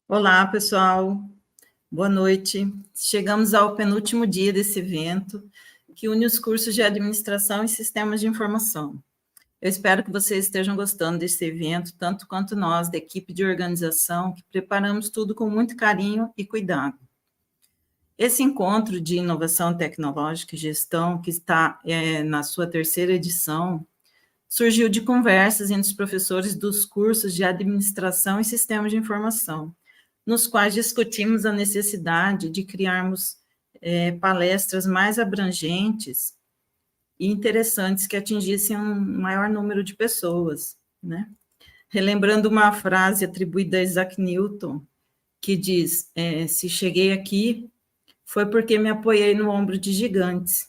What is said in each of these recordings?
Olá, pessoal. Boa noite. Chegamos ao penúltimo dia desse evento, que une os cursos de Administração e Sistemas de Informação. Eu espero que vocês estejam gostando desse evento, tanto quanto nós, da equipe de organização, que preparamos tudo com muito carinho e cuidado. Esse encontro de inovação tecnológica e gestão, que está na sua terceira edição, surgiu de conversas entre os professores dos cursos de Administração e Sistemas de Informação, nos quais discutimos a necessidade de criarmos palestras mais abrangentes e interessantes que atingissem um maior número de pessoas, né? Relembrando uma frase atribuída a Isaac Newton, que diz, se cheguei aqui, foi porque me apoiei no ombro de gigantes.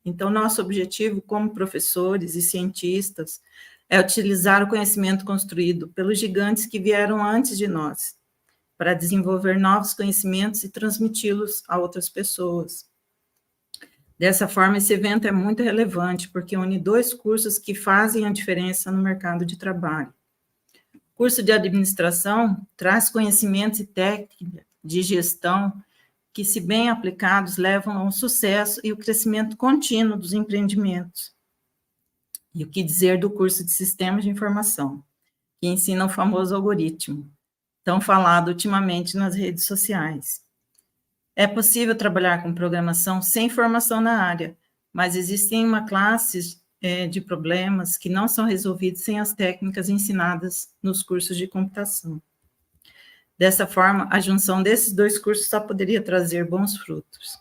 Então, nosso objetivo como professores e cientistas é utilizar o conhecimento construído pelos gigantes que vieram antes de nós, para desenvolver novos conhecimentos e transmiti-los a outras pessoas. Dessa forma, esse evento é muito relevante, porque une dois cursos que fazem a diferença no mercado de trabalho. O curso de administração traz conhecimentos e técnicas de gestão que, se bem aplicados, levam ao sucesso e o crescimento contínuo dos empreendimentos. E o que dizer do curso de Sistemas de Informação, que ensina o famoso algoritmo, tão falado ultimamente nas redes sociais. É possível trabalhar com programação sem formação na área, mas existem uma classe de problemas que não são resolvidos sem as técnicas ensinadas nos cursos de computação. Dessa forma, a junção desses dois cursos só poderia trazer bons frutos.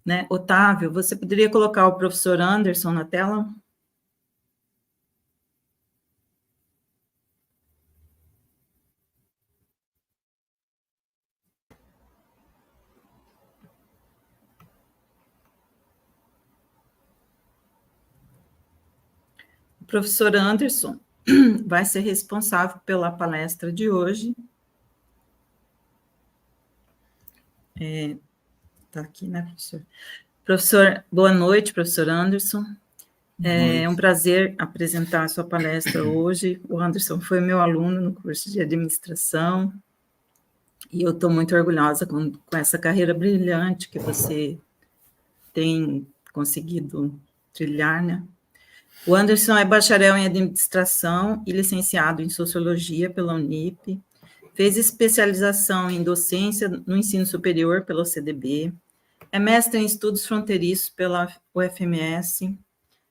Né? Otávio, você poderia colocar o professor Anderson na tela? O professor Anderson vai ser responsável pela palestra de hoje. Está aqui, né, professor? Professor, boa noite, professor Anderson. É um prazer apresentar a sua palestra hoje. O Anderson foi meu aluno no curso de administração e eu estou muito orgulhosa com essa carreira brilhante que você tem conseguido trilhar, né? O Anderson é bacharel em administração e licenciado em sociologia pela Unip, fez especialização em docência no ensino superior pela OCDB, é mestre em estudos fronteiriços pela UFMS,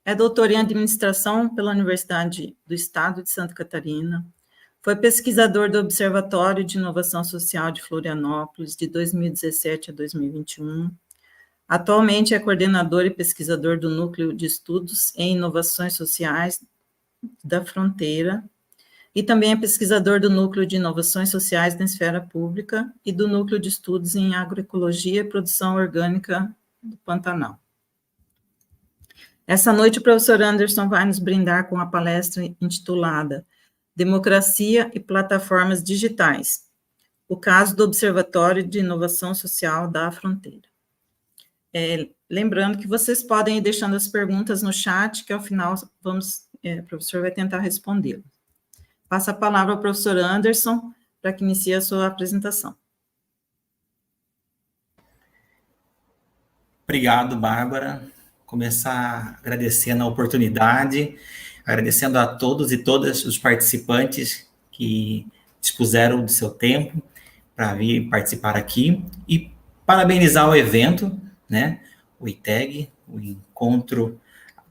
é doutor em administração pela Universidade do Estado de Santa Catarina, foi pesquisador do Observatório de Inovação Social de Florianópolis de 2017 a 2021, atualmente é coordenador e pesquisador do Núcleo de Estudos em Inovações Sociais da Fronteira, e também é pesquisador do Núcleo de Inovações Sociais na Esfera Pública e do Núcleo de Estudos em Agroecologia e Produção Orgânica do Pantanal. Essa noite, o professor Anderson vai nos brindar com a palestra intitulada Democracia e Plataformas Digitais, o caso do Observatório de Inovação Social da Fronteira. Lembrando que vocês podem ir deixando as perguntas no chat, que ao final o professor vai tentar respondê-las. Passo a palavra ao professor Anderson para que inicie a sua apresentação. Obrigado, Bárbara. Começar agradecendo a oportunidade, agradecendo a todos e todas os participantes que dispuseram do seu tempo para vir participar aqui e parabenizar o evento, né? O ITEG, o encontro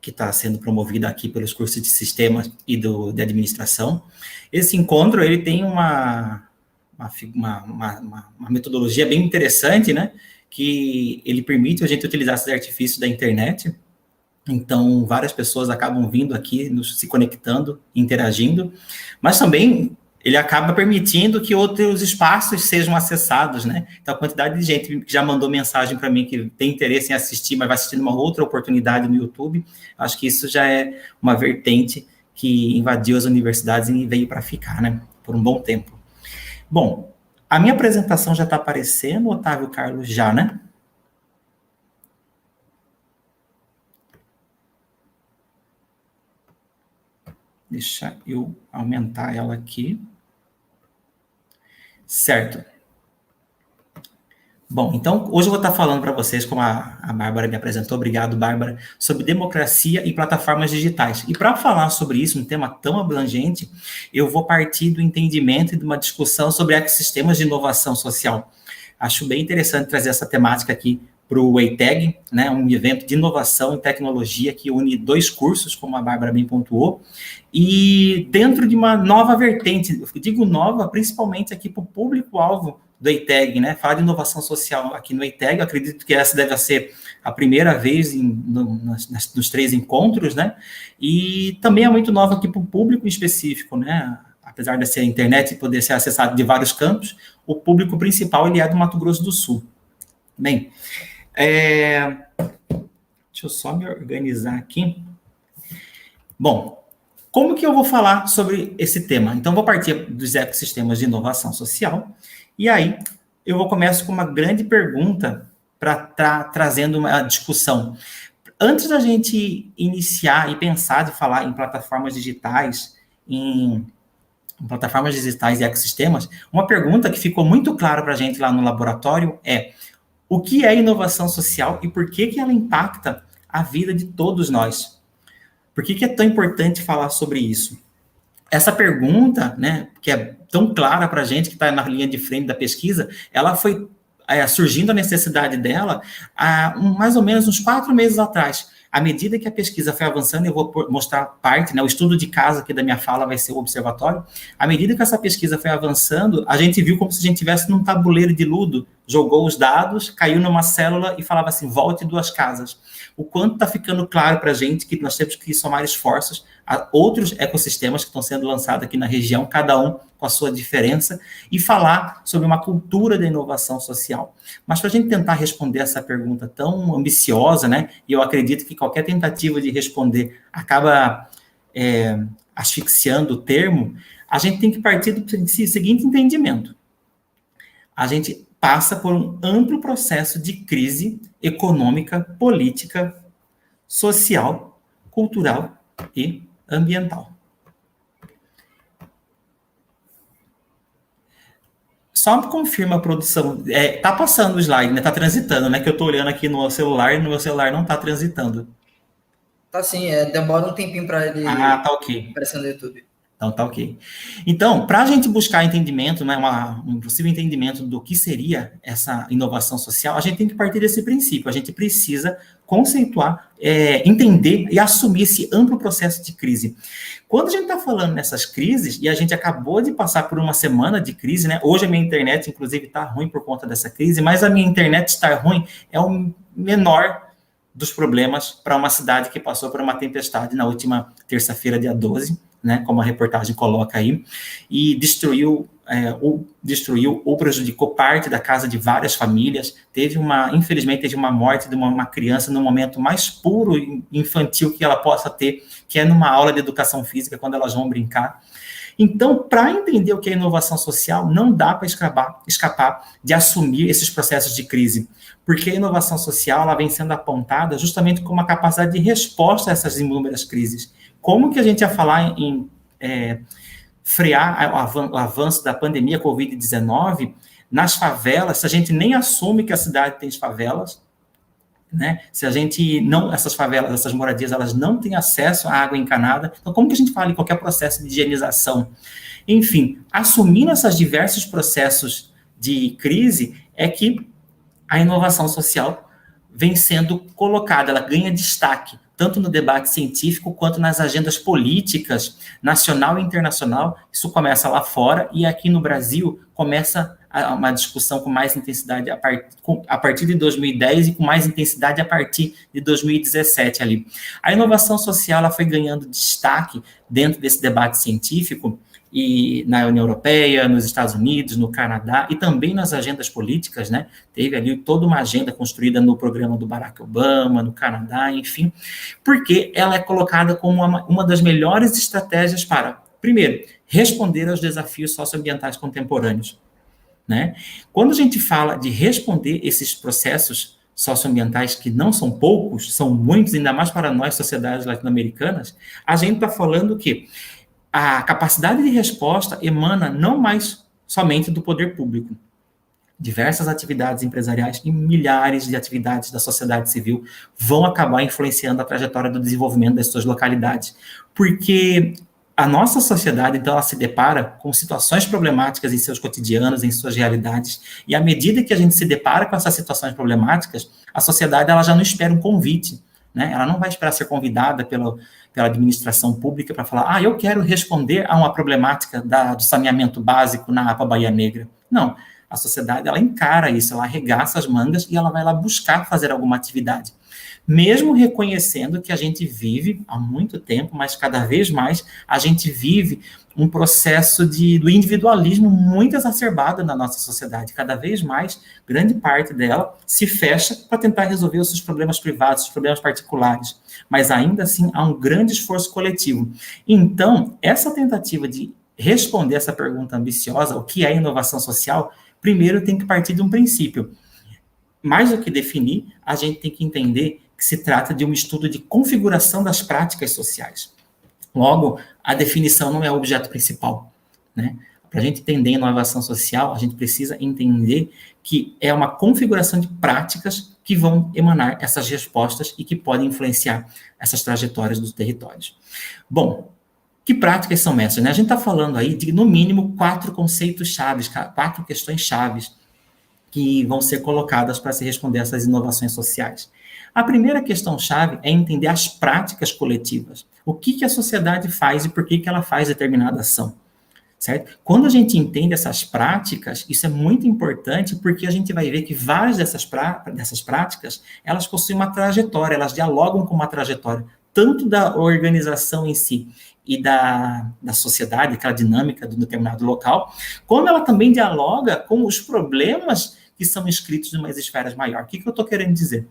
que está sendo promovido aqui pelos cursos de sistemas e de administração. Esse encontro, ele tem uma metodologia bem interessante, né? Que ele permite a gente utilizar esses artifícios da internet. Então, várias pessoas acabam vindo aqui, se conectando, interagindo, mas também ele acaba permitindo que outros espaços sejam acessados, né? Então, a quantidade de gente que já mandou mensagem para mim que tem interesse em assistir, mas vai assistir uma outra oportunidade no YouTube, acho que isso já é uma vertente que invadiu as universidades e veio para ficar, né? Por um bom tempo. Bom, a minha apresentação já está aparecendo, Otávio Carlos, já, né? Deixa eu aumentar ela aqui. Certo. Bom, então, hoje eu vou estar falando para vocês, como a Bárbara me apresentou, obrigado, Bárbara, sobre democracia e plataformas digitais. E para falar sobre isso, um tema tão abrangente, eu vou partir do entendimento e de uma discussão sobre ecossistemas de inovação social. Acho bem interessante trazer essa temática aqui para o EITEG, né, um evento de inovação e tecnologia que une 2 cursos, como a Bárbara bem pontuou, e dentro de uma nova vertente, eu digo nova, principalmente aqui para o público-alvo do EITEG, né? Falar de inovação social aqui no EITEG, eu acredito que essa deve ser a primeira vez nos 3 encontros, né? E também é muito nova aqui para o público em específico, né? Apesar de ser a internet e poder ser acessado de vários campos, o público principal ele é do Mato Grosso do Sul. Bem, deixa eu só me organizar aqui. Bom, como que eu vou falar sobre esse tema? Então, vou partir dos ecossistemas de inovação social. E aí, eu vou começar com uma grande pergunta para estar trazendo uma discussão. Antes da gente iniciar e pensar de falar em plataformas digitais, em plataformas digitais e ecossistemas, uma pergunta que ficou muito clara para a gente lá no laboratório é: o que é inovação social e por que ela impacta a vida de todos nós? Por que é tão importante falar sobre isso? Essa pergunta, né, que é tão clara para a gente, que está na linha de frente da pesquisa, ela foi surgindo a necessidade dela há mais ou menos uns 4 meses atrás. À medida que a pesquisa foi avançando, eu vou mostrar parte, né, o estudo de caso aqui da minha fala vai ser o observatório. À medida que essa pesquisa foi avançando, a gente viu como se a gente estivesse num tabuleiro de ludo, jogou os dados, caiu numa célula e falava assim, volte 2 casas. O quanto está ficando claro para a gente que nós temos que somar esforços a outros ecossistemas que estão sendo lançados aqui na região, cada um com a sua diferença, e falar sobre uma cultura da inovação social. Mas para a gente tentar responder essa pergunta tão ambiciosa, né, e eu acredito que qualquer tentativa de responder acaba asfixiando o termo, a gente tem que partir do seguinte entendimento. A gente passa por um amplo processo de crise econômica, política, social, cultural e ambiental. Só confirma a produção. Tá passando o slide, né? Tá transitando, né? Que eu tô olhando aqui no celular e no meu celular não tá transitando. Tá sim, demora um tempinho para ele tá ok. aparecer no YouTube. Então, tá ok. Então, para a gente buscar entendimento, né, um possível entendimento do que seria essa inovação social, a gente tem que partir desse princípio. A gente precisa conceituar, entender e assumir esse amplo processo de crise. Quando a gente está falando nessas crises, e a gente acabou de passar por uma semana de crise, né? Hoje a minha internet, inclusive, está ruim por conta dessa crise, mas a minha internet estar ruim é o menor dos problemas para uma cidade que passou por uma tempestade na última terça-feira, dia 12, né, como a reportagem coloca aí, e destruiu ou prejudicou parte da casa de várias famílias. Infelizmente, teve uma morte de uma criança no momento mais puro e infantil que ela possa ter, que é numa aula de educação física, quando elas vão brincar. Então, para entender o que é inovação social, não dá para escapar de assumir esses processos de crise, porque a inovação social ela vem sendo apontada justamente como uma capacidade de resposta a essas inúmeras crises. Como que a gente ia falar em frear o avanço da pandemia Covid-19 nas favelas, se a gente nem assume que a cidade tem favelas, né? Se a gente não, essas favelas, essas moradias, elas não têm acesso à água encanada, então como que a gente fala em qualquer processo de higienização? Enfim, assumindo esses diversos processos de crise, é que a inovação social vem sendo colocada, ela ganha destaque, tanto no debate científico quanto nas agendas políticas, nacional e internacional. Isso começa lá fora e aqui no Brasil começa uma discussão com mais intensidade a partir de 2010 e com mais intensidade a partir de 2017 ali. A inovação social ela foi ganhando destaque dentro desse debate científico e na União Europeia, nos Estados Unidos, no Canadá e também nas agendas políticas, né? Teve ali toda uma agenda construída no programa do Barack Obama, no Canadá, enfim, porque ela é colocada como uma das melhores estratégias para, primeiro, responder aos desafios socioambientais contemporâneos, né? Quando a gente fala de responder esses processos socioambientais, que não são poucos, são muitos, ainda mais para nós, sociedades latino-americanas, a gente está falando que a capacidade de resposta emana não mais somente do poder público. Diversas atividades empresariais e milhares de atividades da sociedade civil vão acabar influenciando a trajetória do desenvolvimento das suas localidades, porque a nossa sociedade, então, ela se depara com situações problemáticas em seus cotidianos, em suas realidades, e à medida que a gente se depara com essas situações problemáticas, a sociedade ela já não espera um convite, né? Ela não vai esperar ser convidada pela administração pública para falar, eu quero responder a uma problemática do saneamento básico na APA Bahia Negra. Não, a sociedade, ela encara isso, ela arregaça as mangas e ela vai lá buscar fazer alguma atividade. Mesmo reconhecendo que a gente vive há muito tempo, mas cada vez mais a gente vive um processo do individualismo muito exacerbado na nossa sociedade. Cada vez mais, grande parte dela se fecha para tentar resolver os seus problemas privados, os problemas particulares. Mas ainda assim, há um grande esforço coletivo. Então, essa tentativa de responder essa pergunta ambiciosa, o que é inovação social, primeiro tem que partir de um princípio. Mais do que definir, a gente tem que entender que se trata de um estudo de configuração das práticas sociais. Logo, a definição não é o objeto principal, né? Para a gente entender inovação social, a gente precisa entender que é uma configuração de práticas que vão emanar essas respostas e que podem influenciar essas trajetórias dos territórios. Bom, que práticas são essas, né? A gente está falando aí de, no mínimo, 4 conceitos chaves, 4 questões chaves que vão ser colocadas para se responder a essas inovações sociais. A primeira questão-chave é entender as práticas coletivas. O que a sociedade faz e por que ela faz determinada ação, certo? Quando a gente entende essas práticas, isso é muito importante porque a gente vai ver que várias dessas práticas, elas possuem uma trajetória, elas dialogam com uma trajetória, tanto da organização em si e da sociedade, aquela dinâmica do determinado local, como ela também dialoga com os problemas que são inscritos em umas esferas maiores. O que eu estou querendo dizer?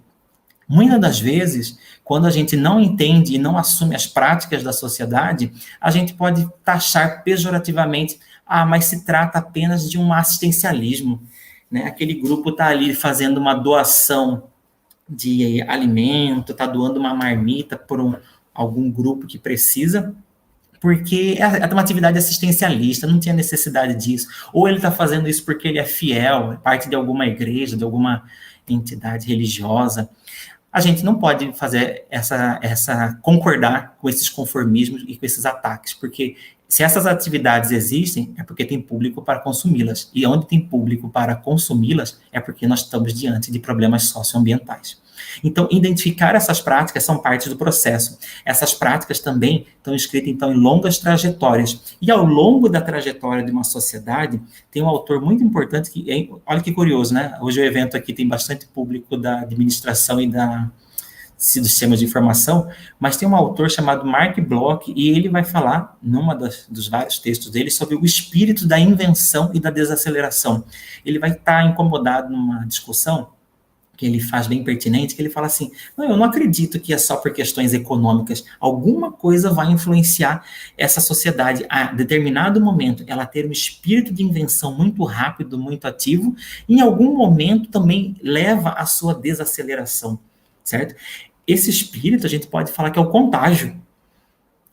Muitas das vezes, quando a gente não entende e não assume as práticas da sociedade, a gente pode taxar pejorativamente, mas se trata apenas de um assistencialismo, né? Aquele grupo está ali fazendo uma doação de alimento, está doando uma marmita por algum grupo que precisa, porque é uma atividade assistencialista, não tinha necessidade disso. Ou ele está fazendo isso porque ele é fiel, é parte de alguma igreja, de alguma entidade religiosa. A gente não pode fazer concordar com esses conformismos e com esses ataques, porque se essas atividades existem, é porque tem público para consumi-las. E onde tem público para consumi-las, é porque nós estamos diante de problemas socioambientais. Então, identificar essas práticas são parte do processo. Essas práticas também estão escritas, então, em longas trajetórias. E ao longo da trajetória de uma sociedade, tem um autor muito importante, olha que curioso, né? Hoje o evento aqui tem bastante público da administração e dos sistemas de informação, mas tem um autor chamado Mark Bloch, e ele vai falar, dos vários textos dele, sobre o espírito da invenção e da desaceleração. Ele vai estar incomodado numa discussão que ele faz bem pertinente, que ele fala assim, eu não acredito que é só por questões econômicas, alguma coisa vai influenciar essa sociedade a determinado momento, ela ter um espírito de invenção muito rápido, muito ativo, e em algum momento também leva à sua desaceleração, certo? Esse espírito, a gente pode falar que é o contágio.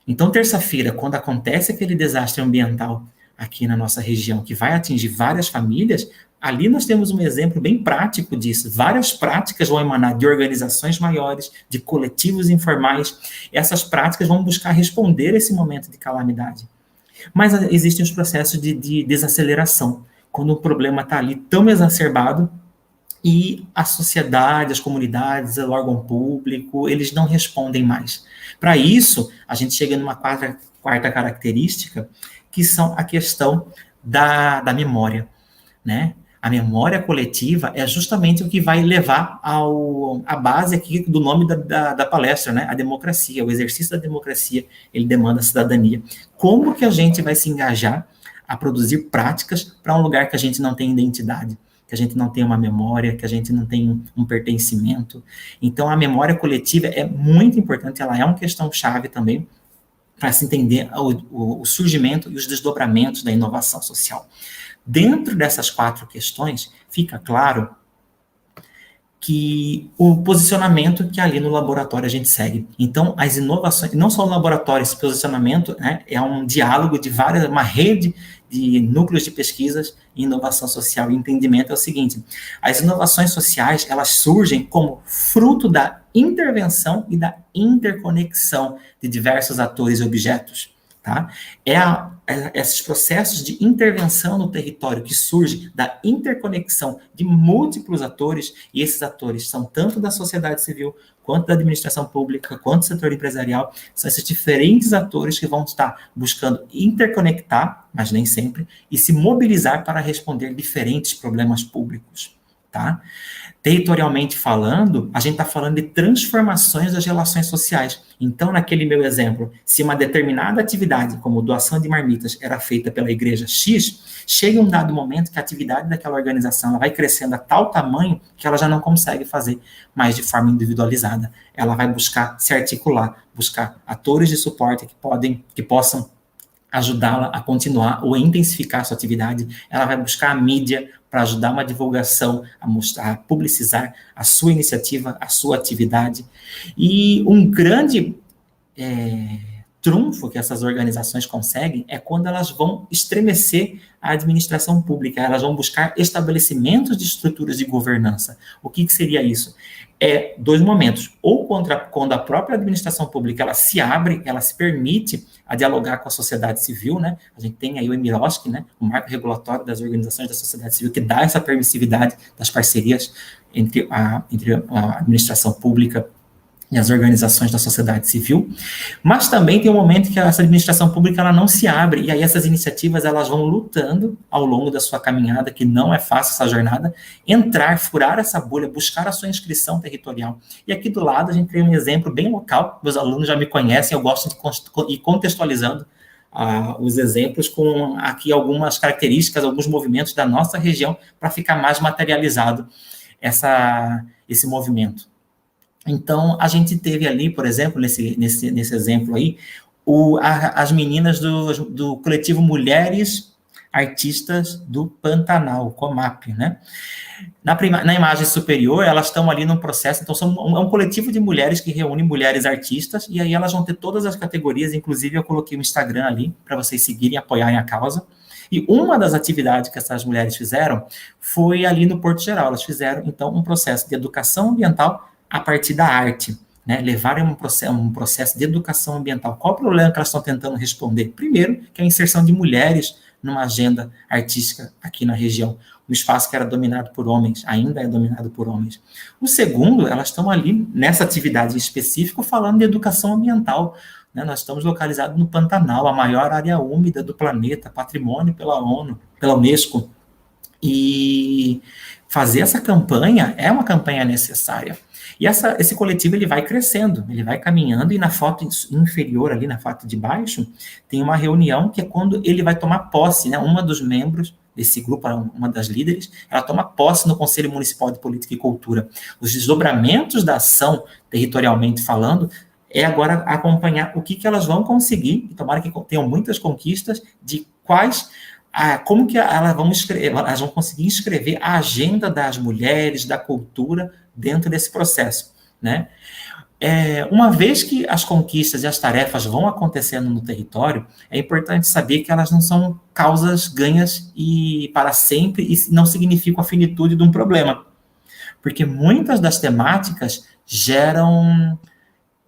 Então, terça-feira, quando acontece aquele desastre ambiental aqui na nossa região, que vai atingir várias famílias, ali nós temos um exemplo bem prático disso. Várias práticas vão emanar de organizações maiores, de coletivos informais. Essas práticas vão buscar responder a esse momento de calamidade. Mas existem os processos de desaceleração, quando o problema está ali tão exacerbado e a sociedade, as comunidades, o órgão público, eles não respondem mais. Para isso, a gente chega numa quarta característica, que são a questão da memória, né? A memória coletiva é justamente o que vai levar à base aqui do nome da palestra, né? A democracia, o exercício da democracia, ele demanda cidadania. Como que a gente vai se engajar a produzir práticas para um lugar que a gente não tem identidade, que a gente não tem uma memória, que a gente não tem um pertencimento? Então, a memória coletiva é muito importante, ela é uma questão-chave também para se entender o surgimento e os desdobramentos da inovação social. Dentro dessas 4 questões, fica claro que o posicionamento que ali no laboratório a gente segue. Então, as inovações, não só o laboratório, esse posicionamento, né, é um diálogo de uma rede de núcleos de pesquisas em inovação social e entendimento é o seguinte: as inovações sociais, elas surgem como fruto da intervenção e da interconexão de diversos atores e objetos, tá? Esses processos de intervenção no território que surgem da interconexão de múltiplos atores, e esses atores são tanto da sociedade civil, quanto da administração pública, quanto do setor empresarial, são esses diferentes atores que vão estar buscando interconectar, mas nem sempre, e se mobilizar para responder diferentes problemas públicos, tá? Territorialmente falando, a gente está falando de transformações das relações sociais. Então, naquele meu exemplo, se uma determinada atividade, como doação de marmitas, era feita pela igreja X, chega um dado momento que a atividade daquela organização ela vai crescendo a tal tamanho que ela já não consegue fazer mais de forma individualizada. Ela vai buscar se articular, buscar atores de suporte que possam ajudá-la a continuar ou a intensificar a sua atividade. Ela vai buscar a mídia para ajudar uma divulgação, a mostrar, a publicizar a sua iniciativa, a sua atividade. E um grande trunfo que essas organizações conseguem é quando elas vão estremecer a administração pública, elas vão buscar estabelecimentos de estruturas de governança. O que seria isso? Dois momentos: ou quando a própria administração pública ela se abre, ela se permite a dialogar com a sociedade civil, né? A gente tem aí o EMIROSC, né? O marco regulatório das organizações da sociedade civil, que dá essa permissividade das parcerias entre a administração pública e as organizações da sociedade civil, mas também tem um momento que essa administração pública ela não se abre, e aí essas iniciativas elas vão lutando ao longo da sua caminhada, que não é fácil essa jornada, furar essa bolha, buscar a sua inscrição territorial. E aqui do lado a gente tem um exemplo bem local, meus alunos já me conhecem, eu gosto de ir contextualizando os exemplos com aqui algumas características, alguns movimentos da nossa região, para ficar mais materializado esse movimento. Então, a gente teve ali, por exemplo, nesse exemplo aí, as meninas do coletivo Mulheres Artistas do Pantanal, COMAP, né? Na imagem superior, elas estão ali num processo, então é um coletivo de mulheres que reúne mulheres artistas, e aí elas vão ter todas as categorias, inclusive eu coloquei o Instagram ali, para vocês seguirem e apoiarem a causa. E uma das atividades que essas mulheres fizeram foi ali no Porto Geral, elas fizeram, então, um processo de educação ambiental a partir da arte, né? Levarem um processo de educação ambiental. Qual o problema que elas estão tentando responder? Primeiro, que é a inserção de mulheres numa agenda artística aqui na região. Um espaço que era dominado por homens, ainda é dominado por homens. O segundo, elas estão ali, nessa atividade em específico, falando de educação ambiental, né? Nós estamos localizados no Pantanal, a maior área úmida do planeta, patrimônio pela ONU, pela Unesco. E fazer essa campanha é uma campanha necessária. E esse coletivo ele vai crescendo, ele vai caminhando, e na foto inferior, ali na foto de baixo, tem uma reunião que é quando ele vai tomar posse, né? Uma dos membros desse grupo, uma das líderes, ela toma posse no Conselho Municipal de Política e Cultura. Os desdobramentos da ação, territorialmente falando, é agora acompanhar o que elas vão conseguir, e tomara que tenham muitas conquistas, de como que elas vão conseguir inscrever a agenda das mulheres, da cultura, dentro desse processo, né? Uma vez que as conquistas e as tarefas vão acontecendo no território, é importante saber que elas não são causas ganhas e para sempre, e não significam a finitude de um problema. Porque muitas das temáticas geram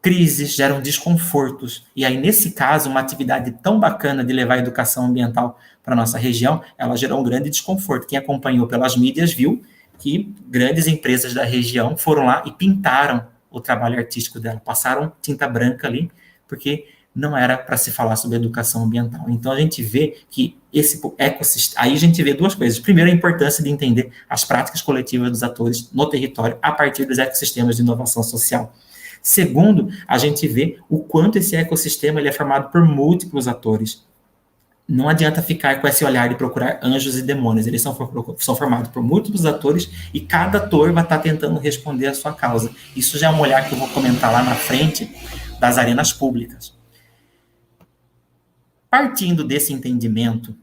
crises, geram desconfortos. E aí, nesse caso, uma atividade tão bacana de levar a educação ambiental para a nossa região, ela gerou um grande desconforto. Quem acompanhou pelas mídias viu que grandes empresas da região foram lá e pintaram o trabalho artístico dela, passaram tinta branca ali, porque não era para se falar sobre educação ambiental. Então, a gente vê que esse ecossistema... Aí a gente vê duas coisas. Primeiro, a importância de entender as práticas coletivas dos atores no território a partir dos ecossistemas de inovação social. Segundo, a gente vê o quanto esse ecossistema ele é formado por múltiplos atores. Não adianta ficar com esse olhar de procurar anjos e demônios. Eles são formados por múltiplos atores e cada ator vai estar tentando responder à sua causa. Isso já é um olhar que eu vou comentar lá na frente das arenas públicas. Partindo desse entendimento,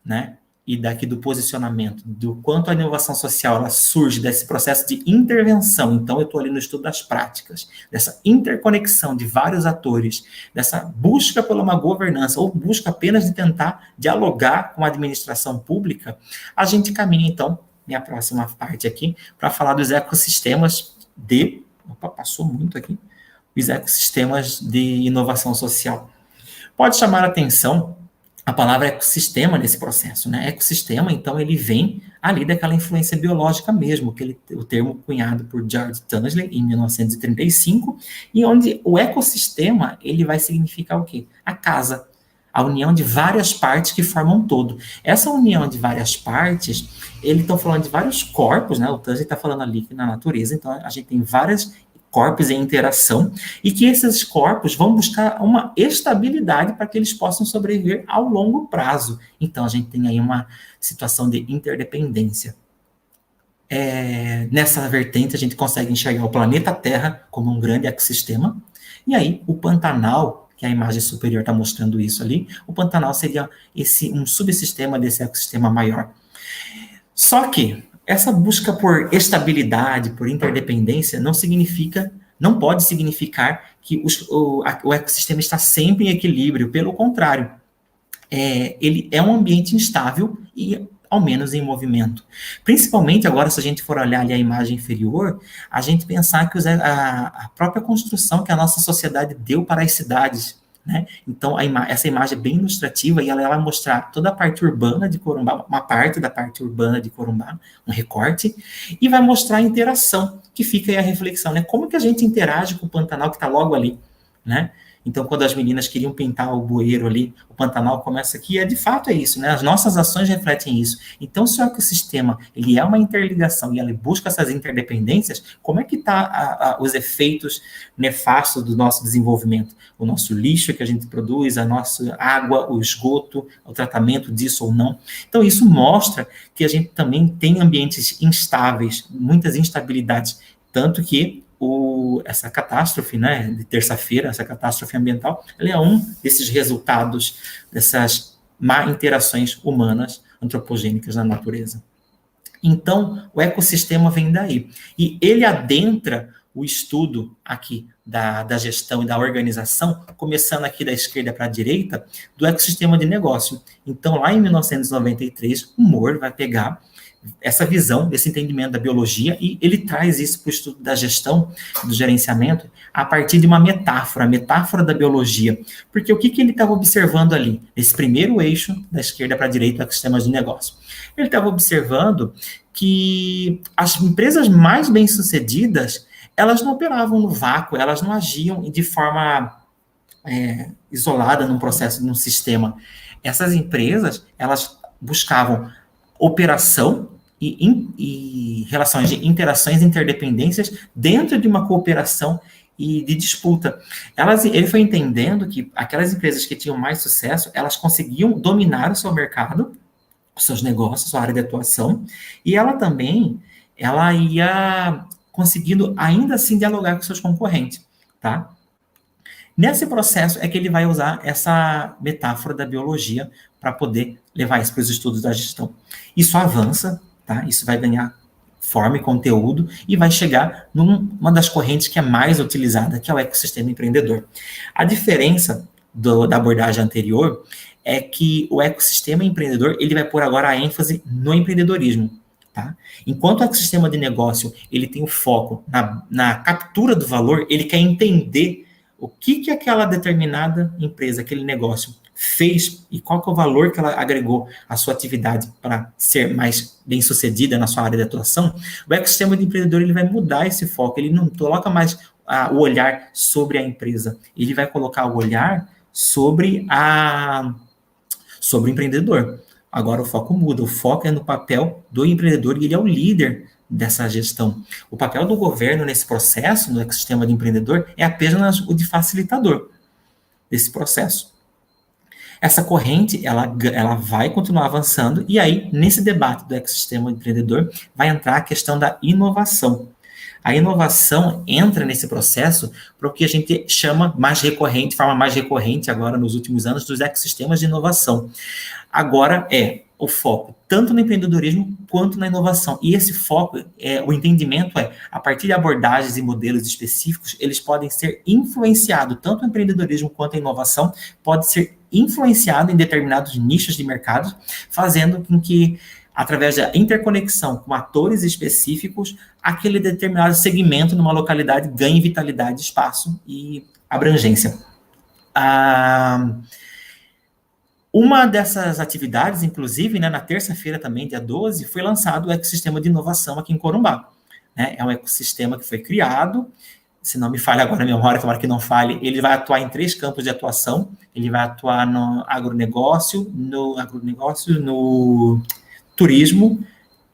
né, e daqui do posicionamento, do quanto a inovação social ela surge desse processo de intervenção. Então, eu estou ali no estudo das práticas, dessa interconexão de vários atores, dessa busca por uma governança, ou busca apenas de tentar dialogar com a administração pública, a gente caminha, então, minha próxima parte aqui, para falar dos ecossistemas de... Opa, passou muito aqui. Os ecossistemas de inovação social. Pode chamar a atenção a palavra ecossistema nesse processo, né? Ecossistema, então, ele vem ali daquela influência biológica mesmo, o termo cunhado por George Tansley em 1935, e onde o ecossistema, ele vai significar o quê? A casa, a união de várias partes que formam um todo. Essa união de várias partes, eles estão falando de vários corpos, né? O Tansley está falando ali que na natureza, então a gente tem vários corpos em interação, e que esses corpos vão buscar uma estabilidade para que eles possam sobreviver ao longo prazo. Então, a gente tem aí uma situação de interdependência. Nessa vertente, a gente consegue enxergar o planeta Terra como um grande ecossistema, e aí o Pantanal, que a imagem superior está mostrando isso ali, o Pantanal seria um subsistema desse ecossistema maior. Só que essa busca por estabilidade, por interdependência, não pode significar que o ecossistema está sempre em equilíbrio. Pelo contrário, ele é um ambiente instável e, ao menos, em movimento. Principalmente agora, se a gente for olhar ali a imagem inferior, a gente pensar que a própria construção que a nossa sociedade deu para as cidades, né? Então, essa imagem é bem ilustrativa e ela vai mostrar toda a parte urbana de Corumbá, uma parte da parte urbana de Corumbá, um recorte, e vai mostrar a interação, que fica aí a reflexão, né? Como que a gente interage com o Pantanal que está logo ali, né? Então, quando as meninas queriam pintar o bueiro ali, o Pantanal começa aqui, de fato é isso, né? As nossas ações refletem isso. Então, se o ecossistema, ele é uma interligação e ele busca essas interdependências, como é que está os efeitos nefastos do nosso desenvolvimento? O nosso lixo que a gente produz, a nossa água, o esgoto, o tratamento disso ou não. Então, isso mostra que a gente também tem ambientes instáveis, muitas instabilidades, tanto que essa catástrofe, né, de terça-feira, essa catástrofe ambiental, ela é um desses resultados dessas má interações humanas antropogênicas na natureza. Então, o ecossistema vem daí. E ele adentra o estudo aqui da gestão e da organização, começando aqui da esquerda para a direita, do ecossistema de negócio. Então, lá em 1993, o Moore vai pegar essa visão, esse entendimento da biologia, e ele traz isso para o estudo da gestão, do gerenciamento, a partir de uma metáfora, a metáfora da biologia. Porque o que ele estava observando ali? Esse primeiro eixo, da esquerda para a direita, sistemas de negócio. Ele estava observando que as empresas mais bem-sucedidas, elas não operavam no vácuo, elas não agiam de forma isolada num processo, num sistema. Essas empresas, elas buscavam operação e relações de interações e interdependências dentro de uma cooperação e de disputa. Ele foi entendendo que aquelas empresas que tinham mais sucesso, elas conseguiam dominar o seu mercado, os seus negócios, sua área de atuação, e ela ia conseguindo ainda assim dialogar com seus concorrentes, tá? Nesse processo é que ele vai usar essa metáfora da biologia para poder levar isso para os estudos da gestão. Isso avança, tá? Isso vai ganhar forma e conteúdo e vai chegar numa das correntes que é mais utilizada, que é o ecossistema empreendedor. A diferença da abordagem anterior é que o ecossistema empreendedor, ele vai pôr agora a ênfase no empreendedorismo, tá? Enquanto o ecossistema de negócio, ele tem o foco na captura do valor, ele quer entender o que aquela determinada empresa, aquele negócio fez e qual que é o valor que ela agregou à sua atividade para ser mais bem-sucedida na sua área de atuação. O ecossistema de empreendedor, ele vai mudar esse foco, ele não coloca mais o olhar sobre a empresa, ele vai colocar o olhar sobre o empreendedor. Agora o foco muda, o foco é no papel do empreendedor e ele é o líder dessa gestão. O papel do governo nesse processo, no ecossistema de empreendedor, é apenas o de facilitador desse processo. Essa corrente, ela vai continuar avançando, e aí, nesse debate do ecossistema empreendedor, vai entrar a questão da inovação. A inovação entra nesse processo para o que a gente chama mais recorrente, forma mais recorrente agora nos últimos anos, dos ecossistemas de inovação. Agora o foco, tanto no empreendedorismo quanto na inovação. E esse foco, o entendimento a partir de abordagens e modelos específicos, eles podem ser influenciados, tanto o empreendedorismo quanto a inovação, pode ser influenciado em determinados nichos de mercado, fazendo com que, através da interconexão com atores específicos, aquele determinado segmento numa localidade ganhe vitalidade, espaço e abrangência. Uma dessas atividades, inclusive, né, na terça-feira também, dia 12, foi lançado o ecossistema de inovação aqui em Corumbá. Né? É um ecossistema que foi criado, se não me falha agora a memória, tomara que não falhe, ele vai atuar em 3 campos de atuação. Ele vai atuar no agronegócio, no turismo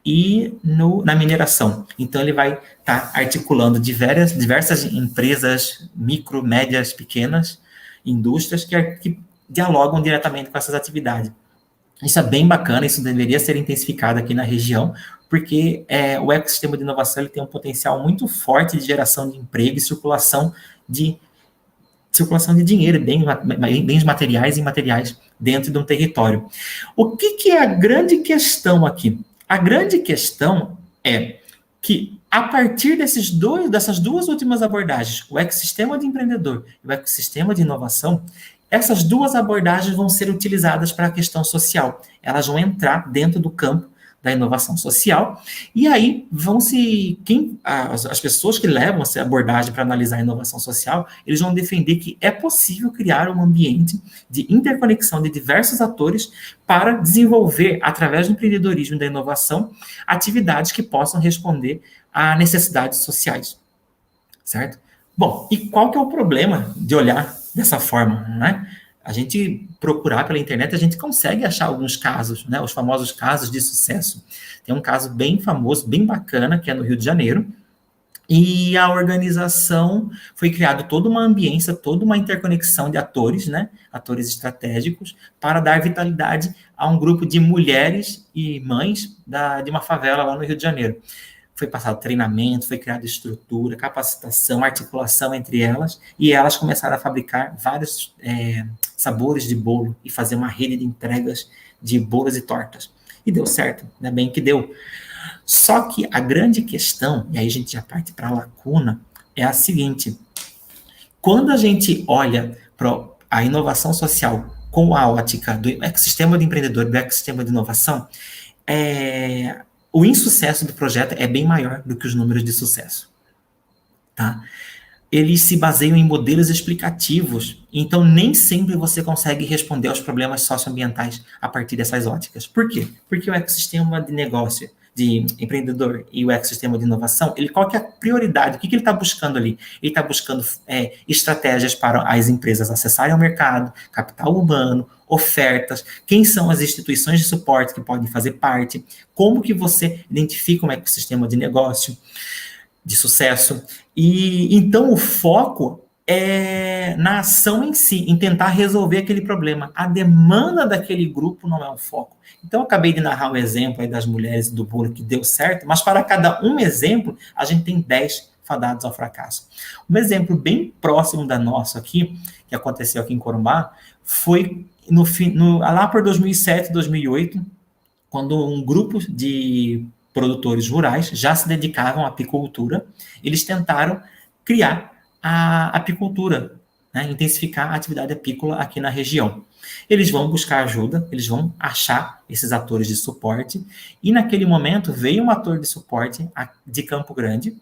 e na mineração. Então, ele vai estar articulando diversas empresas, micro, médias, pequenas, indústrias que dialogam diretamente com essas atividades. Isso é bem bacana, isso deveria ser intensificado aqui na região, porque o ecossistema de inovação ele tem um potencial muito forte de geração de emprego e circulação de dinheiro, bens materiais e imateriais dentro de um território. O que é a grande questão aqui? A grande questão é que, a partir dessas duas últimas abordagens, o ecossistema de empreendedor e o ecossistema de inovação, essas duas abordagens vão ser utilizadas para a questão social. Elas vão entrar dentro do campo da inovação social, e aí as pessoas que levam essa abordagem para analisar a inovação social, eles vão defender que é possível criar um ambiente de interconexão de diversos atores para desenvolver, através do empreendedorismo e da inovação, atividades que possam responder a necessidades sociais, certo? Bom, e qual que é o problema de olhar dessa forma, né? A gente procurar pela internet, a gente consegue achar alguns casos, né? Os famosos casos de sucesso. Tem um caso bem famoso, bem bacana, que é no Rio de Janeiro, e a organização foi criada toda uma ambiência, toda uma interconexão de atores, né? Atores estratégicos, para dar vitalidade a um grupo de mulheres e mães de uma favela lá no Rio de Janeiro. Foi passado treinamento, foi criada estrutura, capacitação, articulação entre elas, e elas começaram a fabricar vários sabores de bolo e fazer uma rede de entregas de bolos e tortas. E deu certo, ainda bem que deu. Só que a grande questão, e aí a gente já parte para a lacuna, é a seguinte: quando a gente olha para a inovação social com a ótica do ecossistema de empreendedor, do ecossistema de inovação, o insucesso do projeto é bem maior do que os números de sucesso, tá? Eles se baseiam em modelos explicativos, então nem sempre você consegue responder aos problemas socioambientais a partir dessas óticas. Por quê? Porque o ecossistema de negócio, de empreendedor e o ecossistema de inovação, qual que é a prioridade? O que ele está buscando ali? Ele está buscando estratégias para as empresas acessarem ao mercado, capital humano, ofertas, quem são as instituições de suporte que podem fazer parte, como que você identifica um ecossistema de negócio de sucesso. E então o foco é na ação em si, em tentar resolver aquele problema. A demanda daquele grupo não é o foco. Então eu acabei de narrar um exemplo aí das mulheres do bolo que deu certo, mas para cada um exemplo, a gente tem 10 fadados ao fracasso. Um exemplo bem próximo da nossa aqui, que aconteceu aqui em Corumbá, foi lá por 2007, 2008, quando um grupo de produtores rurais já se dedicavam à apicultura, eles tentaram criar a apicultura, né, intensificar a atividade apícola aqui na região. Eles vão buscar ajuda, eles vão achar esses atores de suporte, e naquele momento veio um ator de suporte de Campo Grande,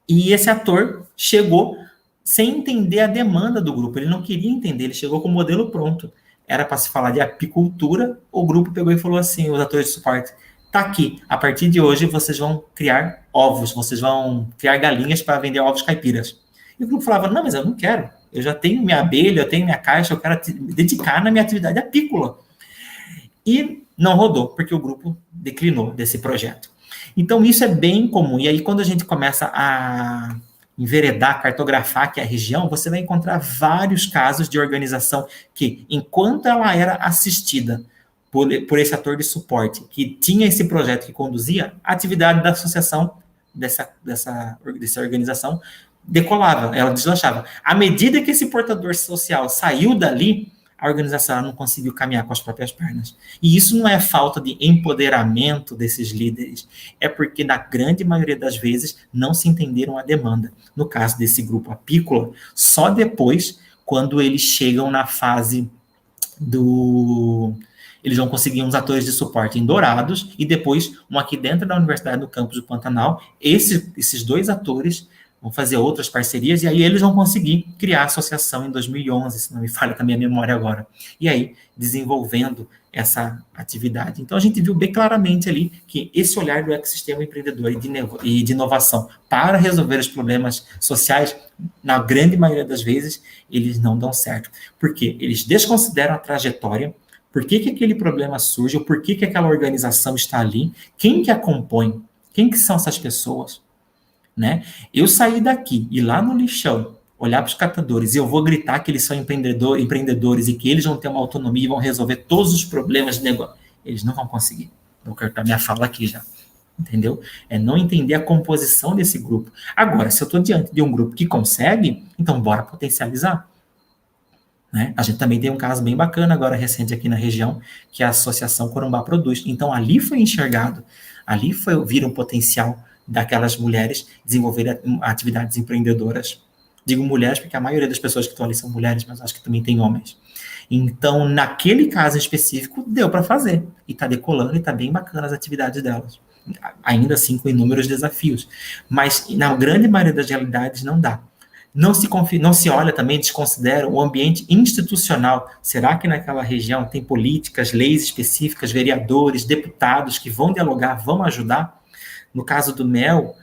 e esse ator chegou sem entender a demanda do grupo, ele não queria entender, ele chegou com o modelo pronto. Era para se falar de apicultura, o grupo pegou e falou assim, os atores de suporte: tá aqui, a partir de hoje vocês vão criar ovos, vocês vão criar galinhas para vender ovos caipiras. E o grupo falava: não, mas eu não quero, eu já tenho minha abelha, eu tenho minha caixa, eu quero me dedicar na minha atividade apícola. E não rodou, porque o grupo declinou desse projeto. Então isso é bem comum, e aí quando a gente começa a enveredar, cartografar aqui a região, você vai encontrar vários casos de organização que, enquanto ela era assistida por esse ator de suporte, que tinha esse projeto que conduzia, a atividade da associação, dessa organização, decolava, ela deslanchava. À medida que esse portador social saiu dali, a organização ela não conseguiu caminhar com as próprias pernas. E isso não é falta de empoderamento desses líderes, é porque, na grande maioria das vezes, não se entenderam a demanda. No caso desse grupo apícola, só depois, quando eles chegam na fase eles vão conseguir uns atores de suporte em Dourados, e depois, um aqui dentro da Universidade do Campus do Pantanal, esses 2 atores vão fazer outras parcerias, e aí eles vão conseguir criar a associação em 2011, se não me falha também a memória agora. E aí, desenvolvendo essa atividade. Então, a gente viu bem claramente ali que esse olhar do ecossistema empreendedor e de inovação para resolver os problemas sociais, na grande maioria das vezes, eles não dão certo. Por quê? Eles desconsideram a trajetória, por que aquele problema surge, ou por que aquela organização está ali, quem que a compõe, quem que são essas pessoas, né? Eu sair daqui e lá no lixão, olhar para os catadores e eu vou gritar que eles são empreendedores e que eles vão ter uma autonomia e vão resolver todos os problemas de negócio. Eles não vão conseguir. Vou cortar minha fala aqui já. Entendeu? É não entender a composição desse grupo. Agora, se eu estou diante de um grupo que consegue, então bora potencializar. Né? A gente também tem um caso bem bacana agora, recente aqui na região, que a Associação Corumbá produz. Então, ali foi enxergado, vira um potencial daquelas mulheres desenvolverem atividades empreendedoras. Digo mulheres porque a maioria das pessoas que estão ali são mulheres, mas acho que também tem homens. Então, naquele caso específico, deu para fazer. E está decolando e está bem bacana as atividades delas. Ainda assim, com inúmeros desafios. Mas, na grande maioria das realidades, não dá. Não se olha também, desconsidera o ambiente institucional. Será que naquela região tem políticas, leis específicas, vereadores, deputados que vão dialogar, vão ajudar? No caso do Mel,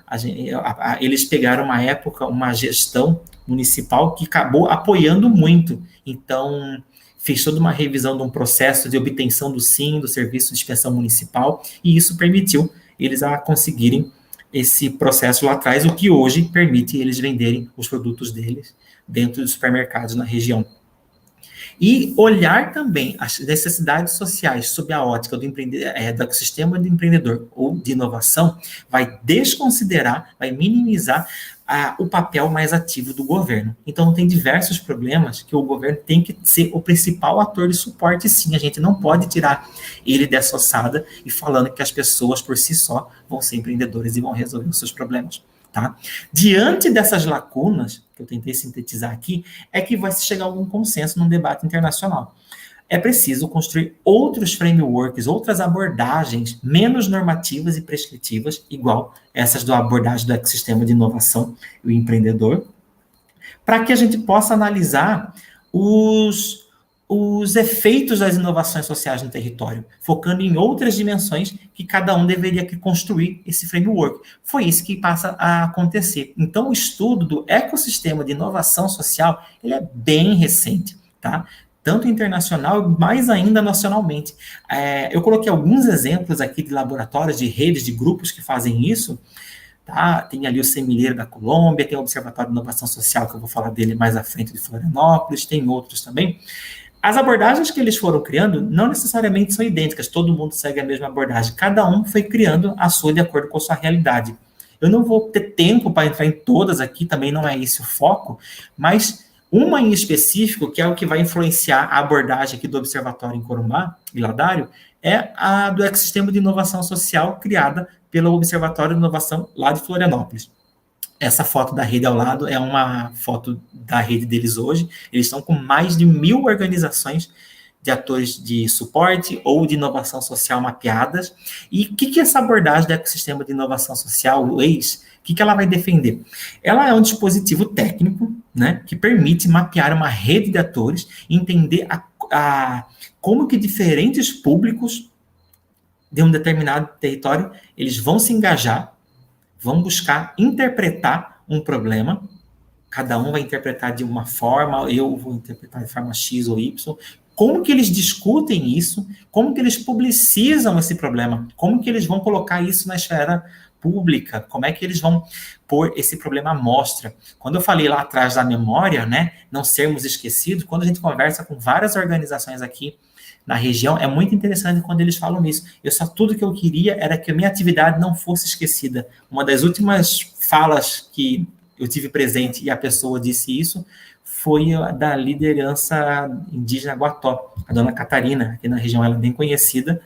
eles pegaram uma época, uma gestão municipal que acabou apoiando muito. Então, fez toda uma revisão de um processo de obtenção do SIM, do Serviço de Inspeção Municipal, e isso permitiu eles a conseguirem esse processo lá atrás, o que hoje permite eles venderem os produtos deles dentro dos supermercados na região. E olhar também as necessidades sociais sob a ótica do ecossistema de empreendedor ou de inovação vai desconsiderar, vai minimizar o papel mais ativo do governo. Então, tem diversos problemas que o governo tem que ser o principal ator de suporte, sim. A gente não pode tirar ele dessa ossada e falando que as pessoas, por si só, vão ser empreendedores e vão resolver os seus problemas. Tá? Diante dessas lacunas, que eu tentei sintetizar aqui, é que vai se chegar a algum consenso num debate internacional. É preciso construir outros frameworks, outras abordagens menos normativas e prescritivas, igual essas da abordagem do ecossistema de inovação e o empreendedor, para que a gente possa analisar os efeitos das inovações sociais no território, focando em outras dimensões que cada um deveria construir esse framework. Foi isso que passa a acontecer. Então, o estudo do ecossistema de inovação social, ele é bem recente, tá? Tanto internacional, mais ainda nacionalmente. Eu coloquei alguns exemplos aqui de laboratórios, de redes, de grupos que fazem isso. Tá? Tem ali o Semilheiro da Colômbia, tem o Observatório de Inovação Social, que eu vou falar dele mais à frente, de Florianópolis, tem outros também. As abordagens que eles foram criando não necessariamente são idênticas, todo mundo segue a mesma abordagem, cada um foi criando a sua de acordo com a sua realidade. Eu não vou ter tempo para entrar em todas aqui, também não é esse o foco, mas uma em específico, que é o que vai influenciar a abordagem aqui do Observatório em Corumbá, Viladário, é a do ecossistema de inovação social criada pelo Observatório de Inovação lá de Florianópolis. Essa foto da rede ao lado é uma foto da rede deles hoje. Eles estão com mais de 1.000 organizações de atores de suporte ou de inovação social mapeadas. E o que essa abordagem do ecossistema de inovação social, o EIS, o que ela vai defender? Ela é um dispositivo técnico, né, que permite mapear uma rede de atores e entender como que diferentes públicos de um determinado território, eles vão se engajar, vão buscar interpretar um problema, cada um vai interpretar de uma forma, eu vou interpretar de forma X ou Y, como que eles discutem isso, como que eles publicizam esse problema, como que eles vão colocar isso na esfera pública, como é que eles vão pôr esse problema à mostra. Quando eu falei lá atrás da memória, né, não sermos esquecidos, quando a gente conversa com várias organizações aqui na região, é muito interessante quando eles falam isso. Tudo que eu queria era que a minha atividade não fosse esquecida. Uma das últimas falas que eu tive presente e a pessoa disse isso foi a da liderança indígena Guató, a dona Catarina, aqui na região ela é bem conhecida,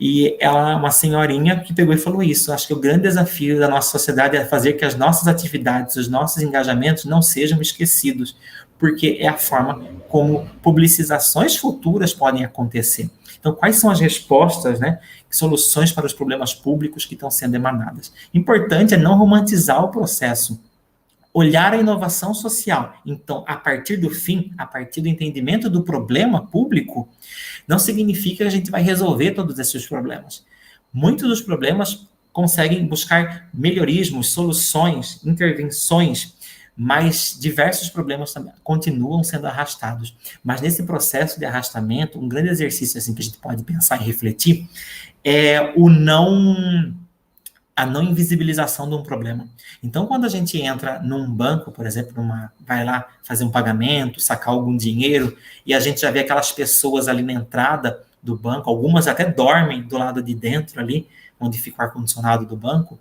e ela é uma senhorinha que pegou e falou isso. Acho que o grande desafio da nossa sociedade é fazer que as nossas atividades, os nossos engajamentos não sejam esquecidos, porque é a forma como publicizações futuras podem acontecer. Então, quais são as respostas, né, soluções para os problemas públicos que estão sendo emanadas? Importante é não romantizar o processo, olhar a inovação social. Então, a partir do fim, a partir do entendimento do problema público, não significa que a gente vai resolver todos esses problemas. Muitos dos problemas conseguem buscar melhorismos, soluções, intervenções, mas diversos problemas também continuam sendo arrastados. Mas nesse processo de arrastamento, um grande exercício assim, que a gente pode pensar e refletir é a não invisibilização de um problema. Então, quando a gente entra num banco, por exemplo, vai lá fazer um pagamento, sacar algum dinheiro, e a gente já vê aquelas pessoas ali na entrada do banco, algumas até dormem do lado de dentro ali, onde fica o ar-condicionado do banco,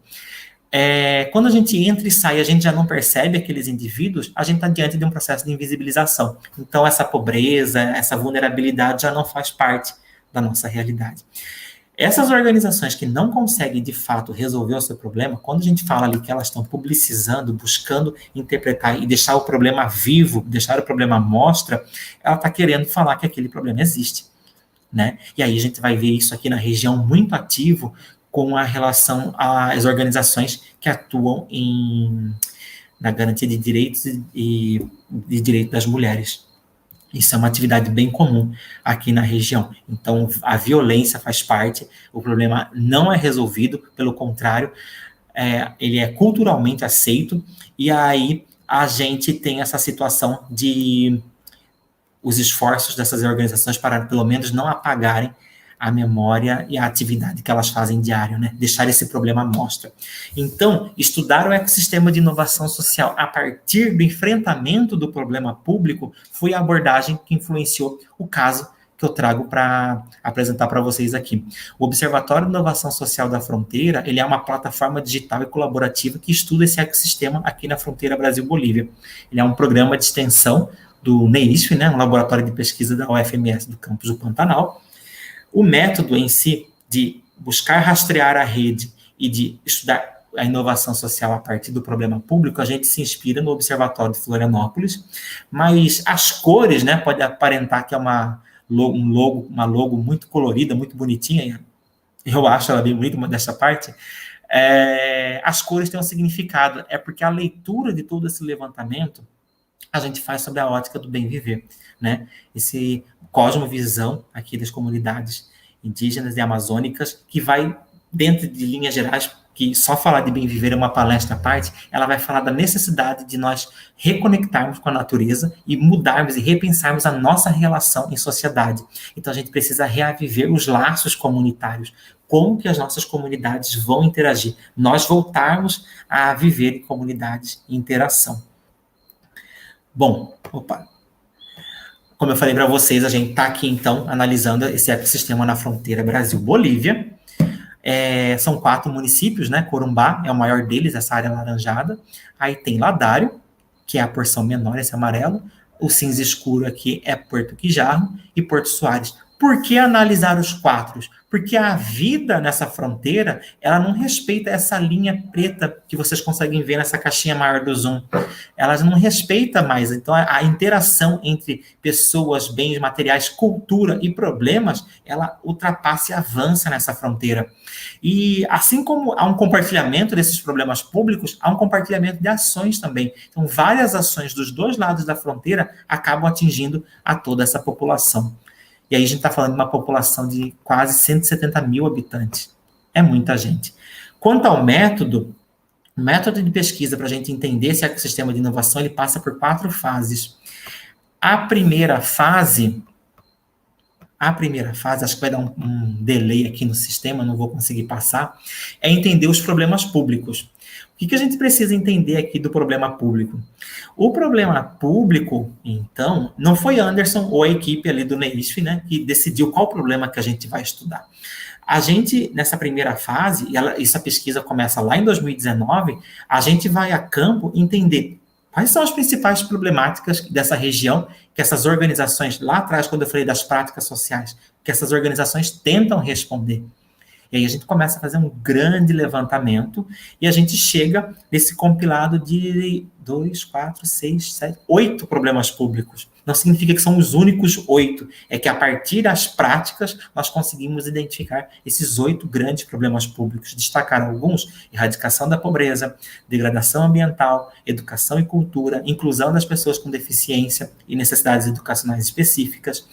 quando a gente entra e sai, a gente já não percebe aqueles indivíduos, a gente está diante de um processo de invisibilização. Então, essa pobreza, essa vulnerabilidade já não faz parte da nossa realidade. Essas organizações que não conseguem, de fato, resolver o seu problema, quando a gente fala ali que elas estão publicizando, buscando interpretar e deixar o problema vivo, deixar o problema à mostra, ela está querendo falar que aquele problema existe, né? E aí a gente vai ver isso aqui na região muito ativo com a relação às organizações que atuam na garantia de direitos e de direitos das mulheres. Isso é uma atividade bem comum aqui na região. Então, a violência faz parte, o problema não é resolvido, pelo contrário, ele é culturalmente aceito, e aí a gente tem essa situação de os esforços dessas organizações para, pelo menos, não apagarem a memória e a atividade que elas fazem diário, né? Deixar esse problema à mostra. Então, estudar o ecossistema de inovação social a partir do enfrentamento do problema público foi a abordagem que influenciou o caso que eu trago para apresentar para vocês aqui. O Observatório de Inovação Social da Fronteira, ele é uma plataforma digital e colaborativa que estuda esse ecossistema aqui na fronteira Brasil-Bolívia. Ele é um programa de extensão do NEISF, né? Um laboratório de pesquisa da UFMS do campus do Pantanal. O método em si de buscar rastrear a rede e de estudar a inovação social a partir do problema público, a gente se inspira no Observatório de Florianópolis, mas as cores, né, pode aparentar que é uma logo muito colorida, muito bonitinha, eu acho ela bem bonita, dessa parte, as cores têm um significado, é porque a leitura de todo esse levantamento a gente faz sobre a ótica do bem viver, né? Esse cosmovisão aqui das comunidades indígenas e amazônicas, que vai, dentro de linhas gerais, que só falar de bem viver é uma palestra à parte, ela vai falar da necessidade de nós reconectarmos com a natureza e mudarmos e repensarmos a nossa relação em sociedade. Então, a gente precisa reaviver os laços comunitários, como que as nossas comunidades vão interagir, nós voltarmos a viver em comunidades em interação. Bom, como eu falei para vocês, a gente está aqui, então, analisando esse ecossistema na fronteira Brasil-Bolívia. São 4 municípios, né? Corumbá é o maior deles, essa área laranjada. Aí tem Ladário, que é a porção menor, esse amarelo. O cinza escuro aqui é Porto Quijarro e Porto Soares. Por que analisar os 4? Porque a vida nessa fronteira, ela não respeita essa linha preta que vocês conseguem ver nessa caixinha maior do Zoom. Ela não respeita mais. Então, a interação entre pessoas, bens materiais, cultura e problemas, ela ultrapassa e avança nessa fronteira. E assim como há um compartilhamento desses problemas públicos, há um compartilhamento de ações também. Então, várias ações dos 2 lados da fronteira acabam atingindo a toda essa população. E aí a gente está falando de uma população de quase 170 mil habitantes. É muita gente. Quanto ao método, o método de pesquisa para a gente entender esse ecossistema de inovação, ele passa por 4 fases. A primeira fase, acho que vai dar um delay aqui no sistema, não vou conseguir passar, é entender os problemas públicos. O que a gente precisa entender aqui do problema público? O problema público, então, não foi Anderson ou a equipe ali do NEISF, né, que decidiu qual problema que a gente vai estudar. A gente, nessa primeira fase, e essa pesquisa começa lá em 2019, a gente vai a campo entender Quais são as principais problemáticas dessa região que essas organizações, lá atrás, quando eu falei das práticas sociais, que essas organizações tentam responder? E aí a gente começa a fazer um grande levantamento e a gente chega nesse compilado de 2, 4, 6, 7, 8 problemas públicos. Não significa que são os únicos 8, é que a partir das práticas nós conseguimos identificar esses 8 grandes problemas públicos. Destacar alguns: erradicação da pobreza, degradação ambiental, educação e cultura, inclusão das pessoas com deficiência e necessidades educacionais específicas.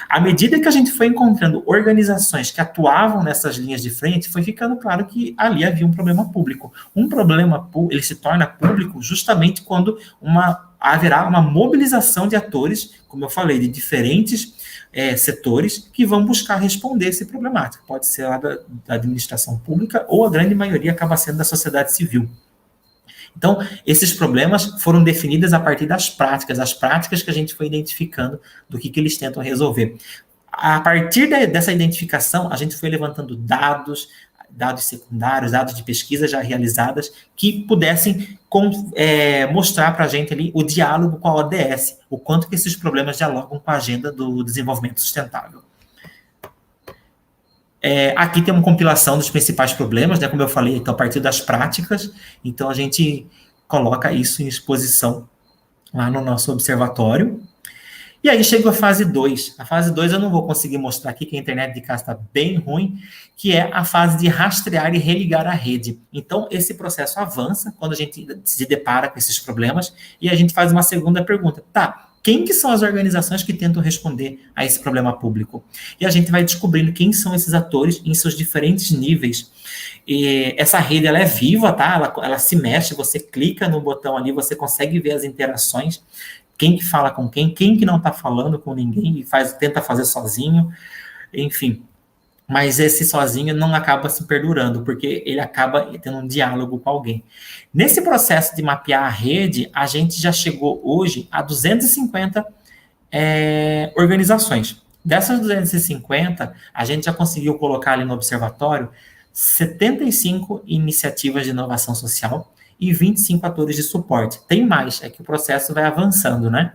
À medida que a gente foi encontrando organizações que atuavam nessas linhas de frente, foi ficando claro que ali havia um problema público. Um problema público, ele se torna público justamente quando haverá uma mobilização de atores, como eu falei, de diferentes setores que vão buscar responder essa problemática. Pode ser lá da administração pública ou a grande maioria acaba sendo da sociedade civil. Então, esses problemas foram definidos a partir das práticas, as práticas que a gente foi identificando do que eles tentam resolver. A partir dessa identificação, a gente foi levantando dados secundários, dados de pesquisa já realizadas, que pudessem mostrar para a gente ali o diálogo com a ODS, o quanto que esses problemas dialogam com a agenda do desenvolvimento sustentável. Aqui tem uma compilação dos principais problemas, né, como eu falei, então, a partir das práticas, então a gente coloca isso em exposição lá no nosso observatório. E aí chega a fase 2. A fase 2 eu não vou conseguir mostrar aqui, que a internet de casa está bem ruim, que é a fase de rastrear e religar a rede. Então, esse processo avança quando a gente se depara com esses problemas e a gente faz uma segunda pergunta. Tá, quem que são as organizações que tentam responder a esse problema público? E a gente vai descobrindo quem são esses atores em seus diferentes níveis. E essa rede, ela é viva, tá? Ela se mexe, você clica no botão ali, você consegue ver as interações, quem que fala com quem que não está falando com ninguém e tenta fazer sozinho, enfim. Mas esse sozinho não acaba se perdurando, porque ele acaba tendo um diálogo com alguém. Nesse processo de mapear a rede, a gente já chegou hoje a 250 organizações. Dessas 250, a gente já conseguiu colocar ali no observatório 75 iniciativas de inovação social e 25 atores de suporte. Tem mais, é que o processo vai avançando, né?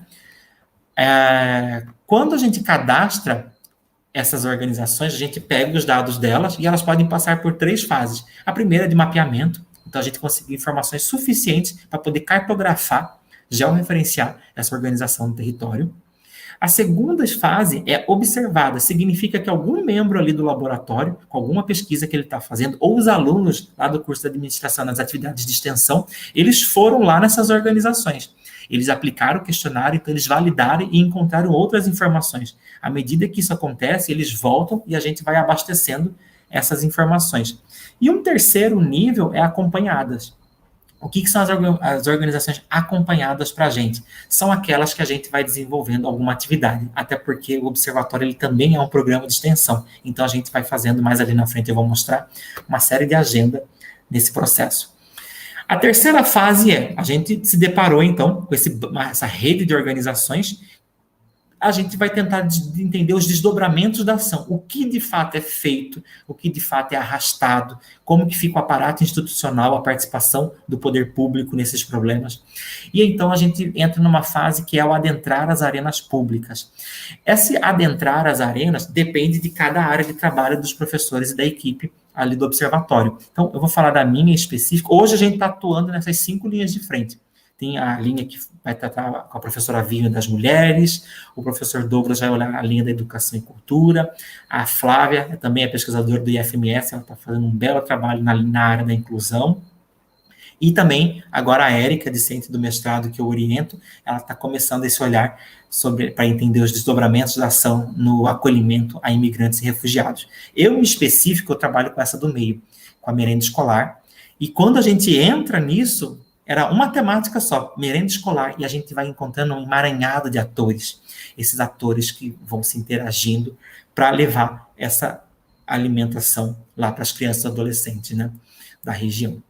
Quando a gente cadastra essas organizações, a gente pega os dados delas e elas podem passar por 3 fases. A primeira é de mapeamento, então a gente conseguiu informações suficientes para poder cartografar, georreferenciar essa organização no território. A segunda fase é observada, significa que algum membro ali do laboratório, com alguma pesquisa que ele está fazendo, ou os alunos lá do curso de administração nas atividades de extensão, eles foram lá nessas organizações. Eles aplicaram o questionário, então eles validaram e encontraram outras informações. À medida que isso acontece, eles voltam e a gente vai abastecendo essas informações. E um terceiro nível é acompanhadas. O que são as organizações acompanhadas para a gente? São aquelas que a gente vai desenvolvendo alguma atividade, até porque o observatório ele também é um programa de extensão, então a gente vai fazendo mais ali na frente, eu vou mostrar uma série de agenda nesse processo. A terceira fase a gente se deparou então com essa rede de organizações, a gente vai tentar entender os desdobramentos da ação, o que de fato é feito, o que de fato é arrastado, como que fica o aparato institucional, a participação do poder público nesses problemas. E então a gente entra numa fase que é o adentrar as arenas públicas. Esse adentrar as arenas depende de cada área de trabalho dos professores e da equipe ali do observatório. Então, eu vou falar da minha em específico. Hoje a gente está atuando nessas 5 linhas de frente. Tem a linha que vai tratar com a professora Vivian das mulheres, o professor Douglas vai olhar a linha da educação e cultura, a Flávia também é pesquisadora do IFMS, ela está fazendo um belo trabalho na área da inclusão, e também, agora a Érica, discente do mestrado que eu oriento, ela está começando esse olhar para entender os desdobramentos da ação no acolhimento a imigrantes e refugiados. Eu, em específico, eu trabalho com essa do meio, com a merenda escolar, e quando a gente entra nisso, era uma temática só, merenda escolar, e a gente vai encontrando um emaranhado de atores, esses atores que vão se interagindo para levar essa alimentação lá para as crianças e adolescentes, né, da região.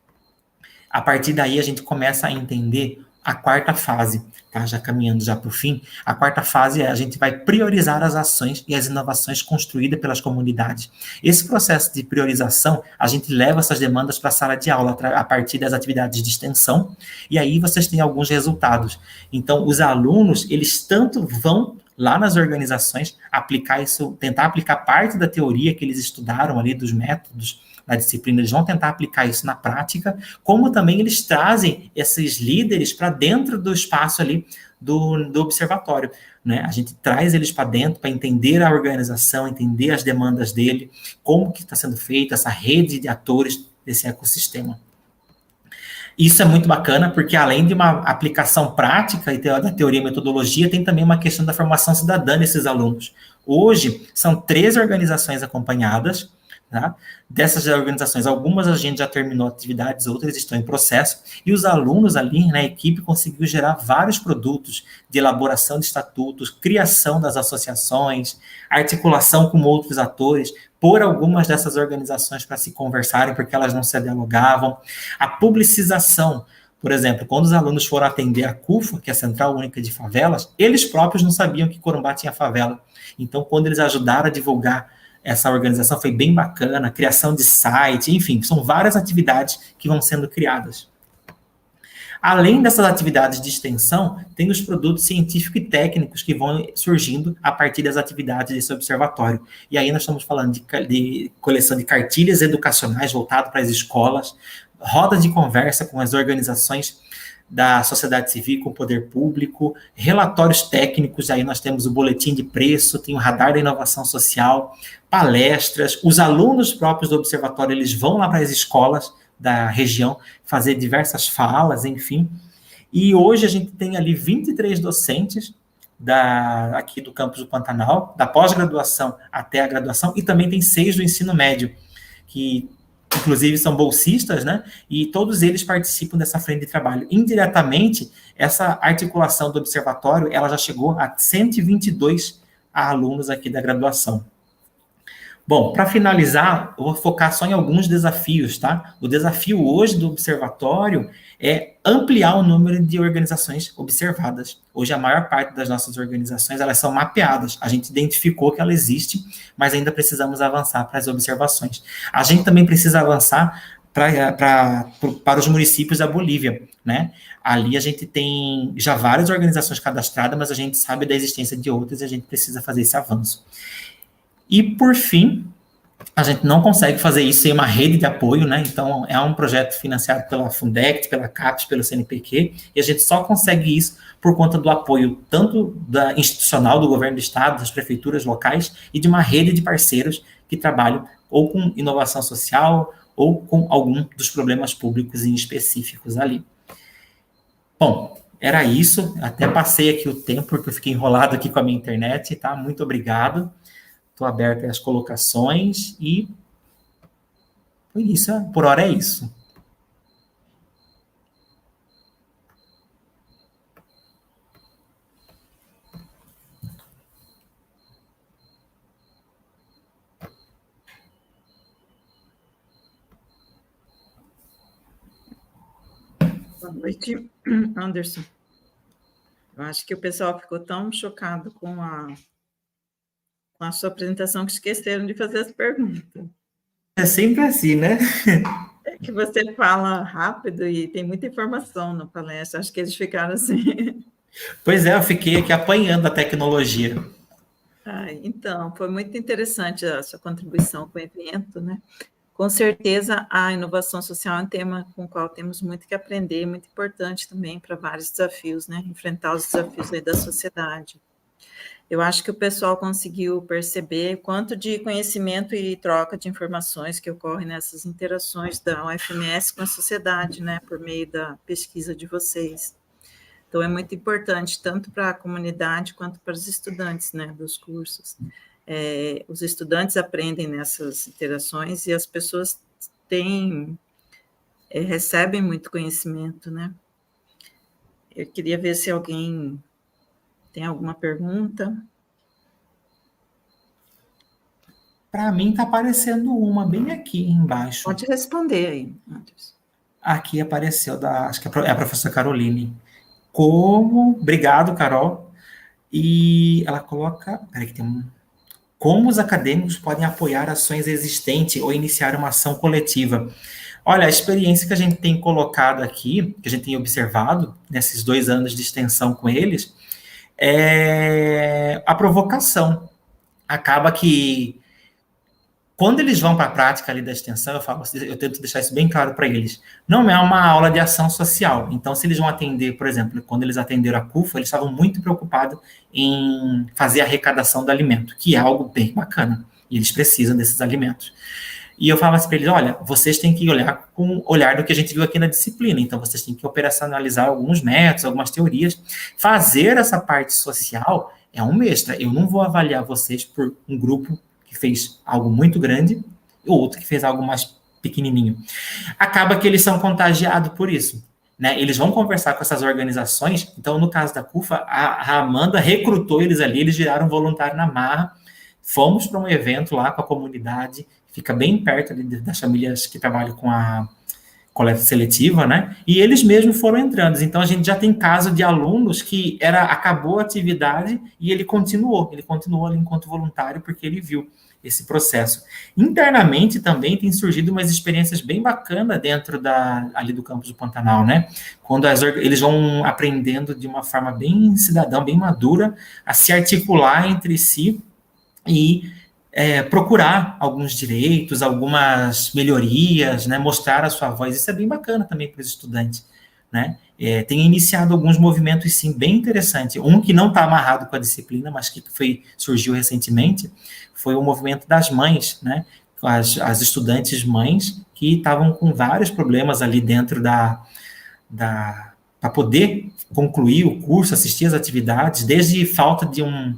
A partir daí, a gente começa a entender a quarta fase, tá? Já caminhando já para o fim, a quarta fase é a gente vai priorizar as ações e as inovações construídas pelas comunidades. Esse processo de priorização, a gente leva essas demandas para a sala de aula a partir das atividades de extensão, e aí vocês têm alguns resultados. Então, os alunos, eles tanto vão lá nas organizações aplicar isso, tentar aplicar parte da teoria que eles estudaram ali, dos métodos da disciplina, eles vão tentar aplicar isso na prática, como também eles trazem esses líderes para dentro do espaço ali do observatório, né? A gente traz eles para dentro para entender a organização, entender as demandas dele, como que está sendo feita essa rede de atores desse ecossistema. Isso é muito bacana, porque além de uma aplicação prática e da teoria e metodologia, tem também uma questão da formação cidadã desses alunos. Hoje, são 13 organizações acompanhadas, tá? Dessas organizações, algumas a gente já terminou atividades, outras estão em processo, e os alunos ali, na equipe, conseguiu gerar vários produtos de elaboração de estatutos, criação das associações, articulação com outros atores, por algumas dessas organizações para se conversarem, porque elas não se dialogavam. A publicização, por exemplo, quando os alunos foram atender a CUFA, que é a Central Única de Favelas, eles próprios não sabiam que Corumbá tinha favela. Então, quando eles ajudaram a divulgar essa organização, foi bem bacana, criação de site, enfim, são várias atividades que vão sendo criadas. Além dessas atividades de extensão, tem os produtos científicos e técnicos que vão surgindo a partir das atividades desse observatório. E aí nós estamos falando de coleção de cartilhas educacionais voltadas para as escolas, rodas de conversa com as organizações da sociedade civil, com o poder público, relatórios técnicos, aí nós temos o boletim de preço, tem o radar da inovação social, palestras, os alunos próprios do observatório, eles vão lá para as escolas da região, fazer diversas falas, enfim. E hoje a gente tem ali 23 docentes aqui do campus do Pantanal, da pós-graduação até a graduação, e também tem 6 do ensino médio, que inclusive são bolsistas, né? E todos eles participam dessa frente de trabalho. Indiretamente, essa articulação do observatório, ela já chegou a 122 alunos aqui da graduação. Bom, para finalizar, eu vou focar só em alguns desafios, tá? O desafio hoje do observatório é ampliar o número de organizações observadas. Hoje, a maior parte das nossas organizações, elas são mapeadas. A gente identificou que ela existe, mas ainda precisamos avançar para as observações. A gente também precisa avançar para os municípios da Bolívia, né? Ali a gente tem já várias organizações cadastradas, mas a gente sabe da existência de outras e a gente precisa fazer esse avanço. E, por fim, a gente não consegue fazer isso sem uma rede de apoio, né? Então, é um projeto financiado pela Fundect, pela CAPES, pelo CNPq, e a gente só consegue isso por conta do apoio tanto institucional do governo do estado, das prefeituras locais, e de uma rede de parceiros que trabalham ou com inovação social ou com algum dos problemas públicos em específicos ali. Bom, era isso. Até passei aqui o tempo, porque eu fiquei enrolado aqui com a minha internet, tá? Muito obrigado. Estou aberto às colocações e foi isso, por hora é isso. Boa noite, Anderson. Eu acho que o pessoal ficou tão chocado com a sua apresentação que esqueceram de fazer as perguntas. É sempre assim, né? É que você fala rápido e tem muita informação na palestra, acho que eles ficaram assim. Pois é, eu fiquei aqui apanhando a tecnologia. Então, foi muito interessante a sua contribuição com o evento, né? Com certeza, a inovação social é um tema com o qual temos muito que aprender, muito importante também para vários desafios, né? Enfrentar os desafios aí da sociedade. Eu acho que o pessoal conseguiu perceber quanto de conhecimento e troca de informações que ocorre nessas interações da UFMS com a sociedade, né, por meio da pesquisa de vocês. Então, é muito importante, tanto para a comunidade quanto para os estudantes, né, dos cursos. Os estudantes aprendem nessas interações e as pessoas recebem muito conhecimento, né. Eu queria ver se alguém tem alguma pergunta? Para mim está aparecendo uma bem aqui embaixo. Pode responder aí, Anderson. Aqui apareceu, acho que é a professora Caroline. Obrigado, Carol. E ela coloca, peraí que tem como os acadêmicos podem apoiar ações existentes ou iniciar uma ação coletiva. Olha, a experiência que a gente tem colocado aqui, que a gente tem observado nesses 2 anos de extensão com eles, é a provocação. Acaba que quando eles vão para a prática ali da extensão, eu tento deixar isso bem claro para eles. Não é uma aula de ação social. Então, se eles vão atender, por exemplo, quando eles atenderam a CUFA, eles estavam muito preocupados em fazer a arrecadação do alimento, que é algo bem bacana. E eles precisam desses alimentos. E eu falava assim para eles, olha, vocês têm que olhar com o olhar do que a gente viu aqui na disciplina. Então, vocês têm que operacionalizar alguns métodos, algumas teorias. Fazer essa parte social é um extra. Eu não vou avaliar vocês por um grupo que fez algo muito grande, e outro que fez algo mais pequenininho. Acaba que eles são contagiados por isso, né? Eles vão conversar com essas organizações. Então, no caso da CUFA, a Amanda recrutou eles ali, eles viraram voluntário na marra. Fomos para um evento lá com a comunidade, fica bem perto ali das famílias que trabalham com a coleta seletiva, né? E eles mesmos foram entrando. Então, a gente já tem caso de alunos que acabou a atividade e ele continuou ali enquanto voluntário, porque ele viu esse processo. Internamente, também tem surgido umas experiências bem bacanas dentro ali do campus do Pantanal, né? Quando eles vão aprendendo de uma forma bem cidadã, bem madura, a se articular entre si e procurar alguns direitos, algumas melhorias, né, mostrar a sua voz. Isso é bem bacana também para os estudantes, né? Tem iniciado alguns movimentos, sim, bem interessantes. Um que não está amarrado com a disciplina, mas que surgiu recentemente, foi o movimento das mães, né? As estudantes mães que estavam com vários problemas ali dentro para poder concluir o curso, assistir às atividades, desde falta de um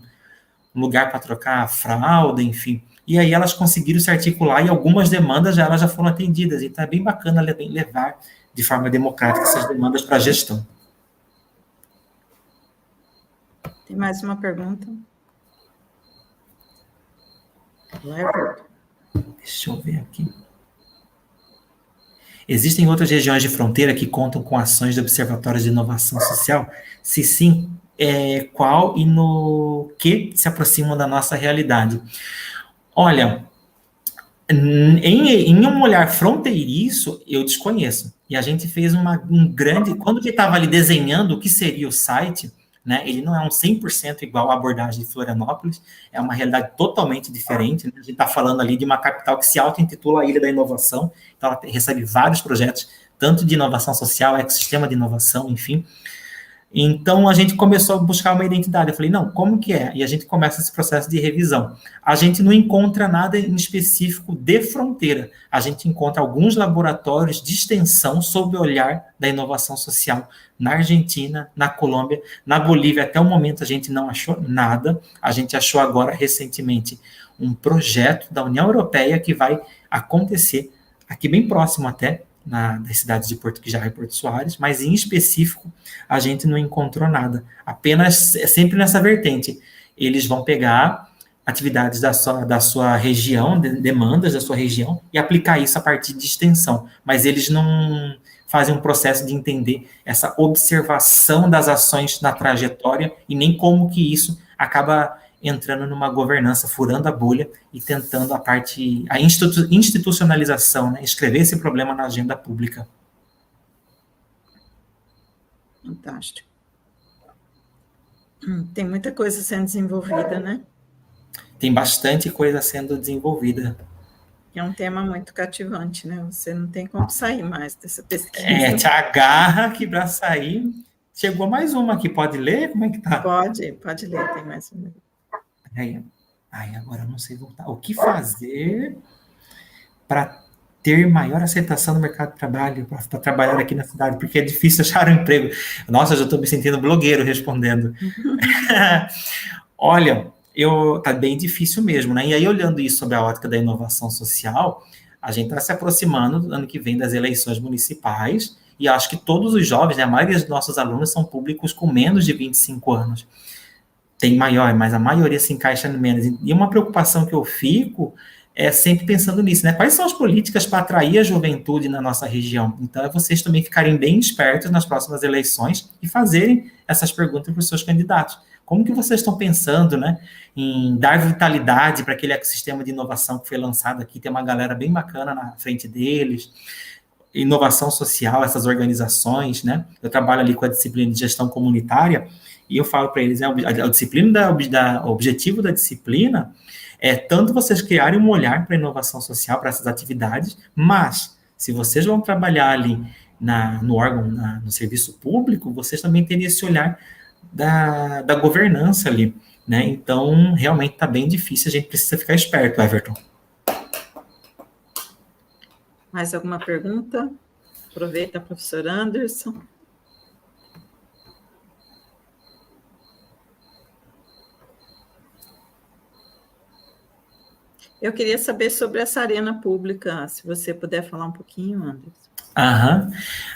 lugar para trocar a fralda, enfim. E aí elas conseguiram se articular e algumas demandas elas já foram atendidas. Então é bem bacana levar de forma democrática essas demandas para a gestão. Tem mais uma pergunta? Deixa eu ver aqui. Existem outras regiões de fronteira que contam com ações de observatórios de inovação social? Se sim, qual e no que se aproximam da nossa realidade? Olha, em um olhar fronteiriço, eu desconheço. E a gente fez um grande... Quando ele estava ali desenhando o que seria o site, né, ele não é um 100% igual à abordagem de Florianópolis, é uma realidade totalmente diferente. Né? A gente está falando ali de uma capital que se auto-intitula a Ilha da Inovação, então ela recebe vários projetos, tanto de inovação social, ecossistema de inovação, enfim. Então, a gente começou a buscar uma identidade. Eu falei, não, como que é? E a gente começa esse processo de revisão. A gente não encontra nada em específico de fronteira. A gente encontra alguns laboratórios de extensão sob o olhar da inovação social na Argentina, na Colômbia, na Bolívia. Até o momento, a gente não achou nada. A gente achou agora, recentemente, um projeto da União Europeia que vai acontecer aqui bem próximo até, das cidades de Porto Quijarra e Porto Soares, mas em específico a gente não encontrou nada. Apenas, sempre nessa vertente, eles vão pegar atividades da sua região, demandas da sua região, e aplicar isso a partir de extensão, mas eles não fazem um processo de entender essa observação das ações na trajetória e nem como que isso acaba entrando numa governança, furando a bolha e tentando a institucionalização, né? Escrever esse problema na agenda pública. Fantástico. Tem muita coisa sendo desenvolvida, né? Tem bastante coisa sendo desenvolvida. É um tema muito cativante, né? Você não tem como sair mais dessa pesquisa. Te agarra aqui para sair. Chegou mais uma aqui, pode ler? Como é que tá? Pode ler, tem mais uma. Agora eu não sei voltar. O que fazer para ter maior aceitação no mercado de trabalho, para trabalhar aqui na cidade, porque é difícil achar um emprego. Nossa, eu já estou me sentindo blogueiro respondendo. Olha, tá bem difícil mesmo, né? E aí, olhando isso sobre a ótica da inovação social, a gente está se aproximando do ano que vem das eleições municipais, e acho que todos os jovens, né, a maioria dos nossos alunos são públicos com menos de 25 anos. Tem maior, mas a maioria se encaixa no menos. E uma preocupação que eu fico sempre pensando nisso, né? Quais são as políticas para atrair a juventude na nossa região? Então, é vocês também ficarem bem espertos nas próximas eleições e fazerem essas perguntas para os seus candidatos. Como que vocês estão pensando, né, em dar vitalidade para aquele ecossistema de inovação que foi lançado aqui? Tem uma galera bem bacana na frente deles. Inovação social, essas organizações, né? Eu trabalho ali com a disciplina de gestão comunitária e eu falo para eles, a disciplina o objetivo da disciplina é tanto vocês criarem um olhar para a inovação social, para essas atividades, mas se vocês vão trabalhar ali no órgão, no serviço público, vocês também terem esse olhar da governança ali, né? Então, realmente está bem difícil, a gente precisa ficar esperto, Everton. Mais alguma pergunta? Aproveita, professor Anderson. Eu queria saber sobre essa arena pública, se você puder falar um pouquinho, Anderson. A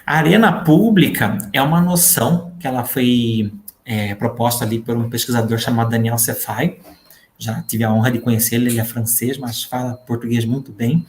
arena pública é uma noção que ela foi proposta ali por um pesquisador chamado Daniel Cefai. Já tive a honra de conhecê-lo, ele é francês, mas fala português muito bem.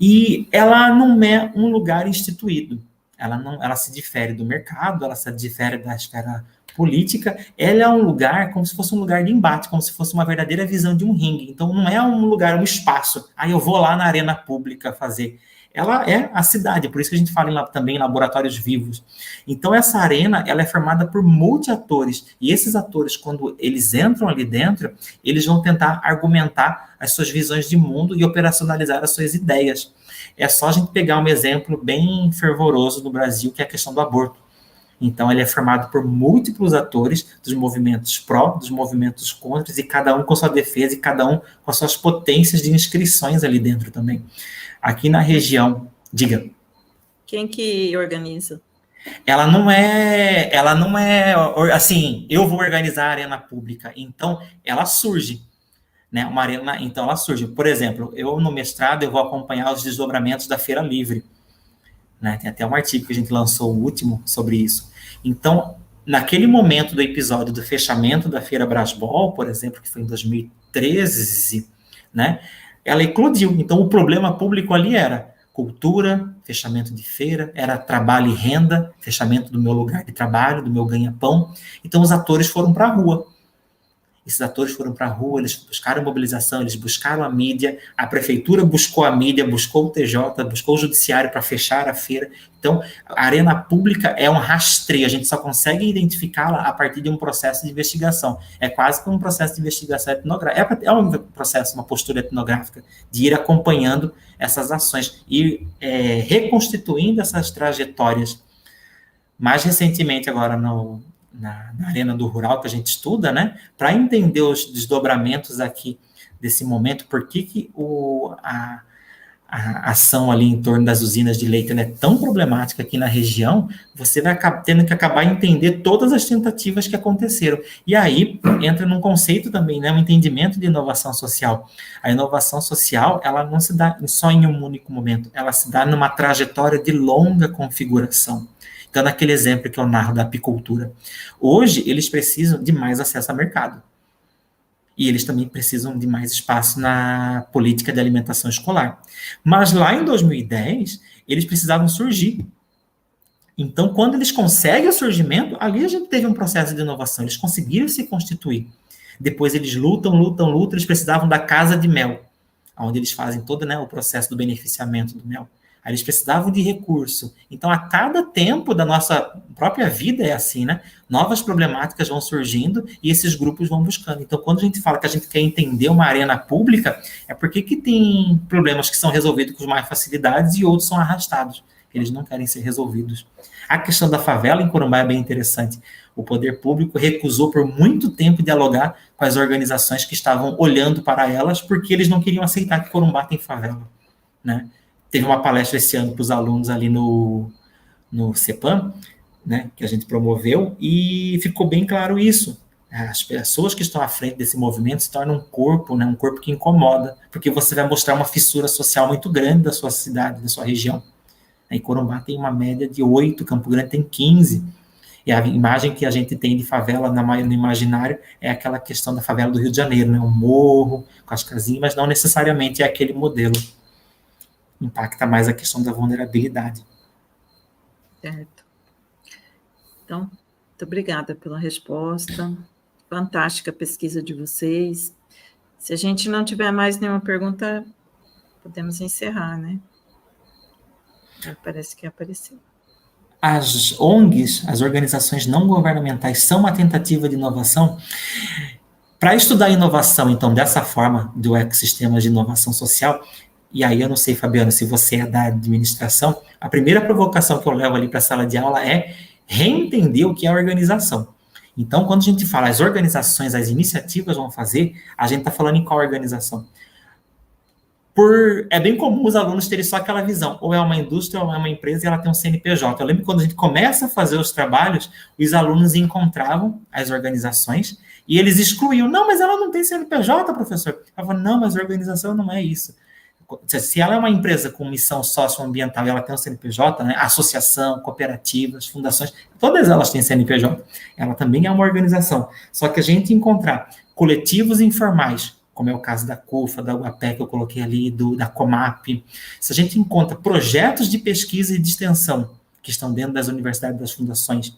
E ela não é um lugar instituído. Ela se difere do mercado, ela se difere da esfera política. Ela é um lugar como se fosse um lugar de embate, como se fosse uma verdadeira visão de um ringue. Então, não é um lugar, um espaço. Aí eu vou lá na arena pública fazer. Ela é a cidade, por isso que a gente fala também em laboratórios vivos. Então, essa arena, ela é formada por multi-atores, e esses atores, quando eles entram ali dentro, eles vão tentar argumentar as suas visões de mundo e operacionalizar as suas ideias. É só a gente pegar um exemplo bem fervoroso no Brasil, que é a questão do aborto. Então, ele é formado por múltiplos atores, dos movimentos pró, dos movimentos contra, e cada um com sua defesa, e cada um com as suas potências de inscrições ali dentro também. Aqui na região, diga. Quem que organiza? Ela não é, assim, eu vou organizar a arena pública, então ela surge, né, uma arena, então ela surge. Por exemplo, eu no mestrado, eu vou acompanhar os desdobramentos da Feira Livre, né, tem até um artigo que a gente lançou, o último, sobre isso. Então, naquele momento do episódio do fechamento da Feira Brasbol, por exemplo, que foi em 2013, né, ela eclodiu. Então, o problema público ali era cultura, fechamento de feira, era trabalho e renda, fechamento do meu lugar de trabalho, do meu ganha-pão. Então, os atores foram para a rua. Esses atores foram para a rua, eles buscaram mobilização, eles buscaram a mídia, a prefeitura buscou a mídia, buscou o TJ, buscou o judiciário para fechar a feira. Então, a arena pública é um rastreio, a gente só consegue identificá-la a partir de um processo de investigação. É quase como um processo de investigação etnográfica, é um processo, uma postura etnográfica, de ir acompanhando essas ações, ir reconstituindo essas trajetórias. Mais recentemente, agora na arena do rural que a gente estuda, né, para entender os desdobramentos aqui desse momento, por que a ação ali em torno das usinas de leite é tão problemática aqui na região, você vai tendo que acabar entender todas as tentativas que aconteceram. E aí entra num conceito também, né, um entendimento de inovação social. A inovação social, ela não se dá só em um único momento, ela se dá numa trajetória de longa configuração. Então, naquele exemplo que eu narro da apicultura, hoje eles precisam de mais acesso ao mercado. E eles também precisam de mais espaço na política de alimentação escolar. Mas lá em 2010, eles precisavam surgir. Então, quando eles conseguem o surgimento, ali a gente teve um processo de inovação, eles conseguiram se constituir. Depois eles lutam, eles precisavam da casa de mel, onde eles fazem todo, né, o processo do beneficiamento do mel. Aí eles precisavam de recurso. Então, a cada tempo da nossa própria vida é assim, né? Novas problemáticas vão surgindo e esses grupos vão buscando. Então, quando a gente fala que a gente quer entender uma arena pública, é porque que tem problemas que são resolvidos com mais facilidades e outros são arrastados. Eles não querem ser resolvidos. A questão da favela em Corumbá é bem interessante. O poder público recusou por muito tempo dialogar com as organizações que estavam olhando para elas porque eles não queriam aceitar que Corumbá tem favela, né? Teve uma palestra esse ano para os alunos ali no CEPAM, né, que a gente promoveu, e ficou bem claro isso. As pessoas que estão à frente desse movimento se tornam um corpo, né, um corpo que incomoda, porque você vai mostrar uma fissura social muito grande da sua cidade, da sua região. Em Corumbá tem uma média de 8, Campo Grande tem 15. E a imagem que a gente tem de favela no imaginário é aquela questão da favela do Rio de Janeiro, né? Um morro com as casinhas, mas não necessariamente é aquele modelo. Impacta mais a questão da vulnerabilidade. Certo. Então, muito obrigada pela resposta. Fantástica a pesquisa de vocês. Se a gente não tiver mais nenhuma pergunta, podemos encerrar, né? Parece que apareceu. As ONGs, as organizações não governamentais, são uma tentativa de inovação? Para estudar inovação, então, dessa forma, do ecossistema de inovação social, e aí eu não sei, Fabiano, se você é da administração, a primeira provocação que eu levo ali para a sala de aula é reentender o que é organização. Então, quando a gente fala as organizações, as iniciativas vão fazer, a gente está falando em qual organização? É bem comum os alunos terem só aquela visão, ou é uma indústria ou é uma empresa e ela tem um CNPJ. Eu lembro que quando a gente começa a fazer os trabalhos, os alunos encontravam as organizações e eles excluíam. Não, mas ela não tem CNPJ, professor. Eu falava, não, mas a organização não é isso. Se ela é uma empresa com missão socioambiental e ela tem um CNPJ, né, associação, cooperativas, fundações, todas elas têm CNPJ. Ela também é uma organização. Só que a gente encontrar coletivos informais, como é o caso da CUFA, da UAPE, que eu coloquei ali, da Comap, se a gente encontra projetos de pesquisa e de extensão que estão dentro das universidades, das fundações,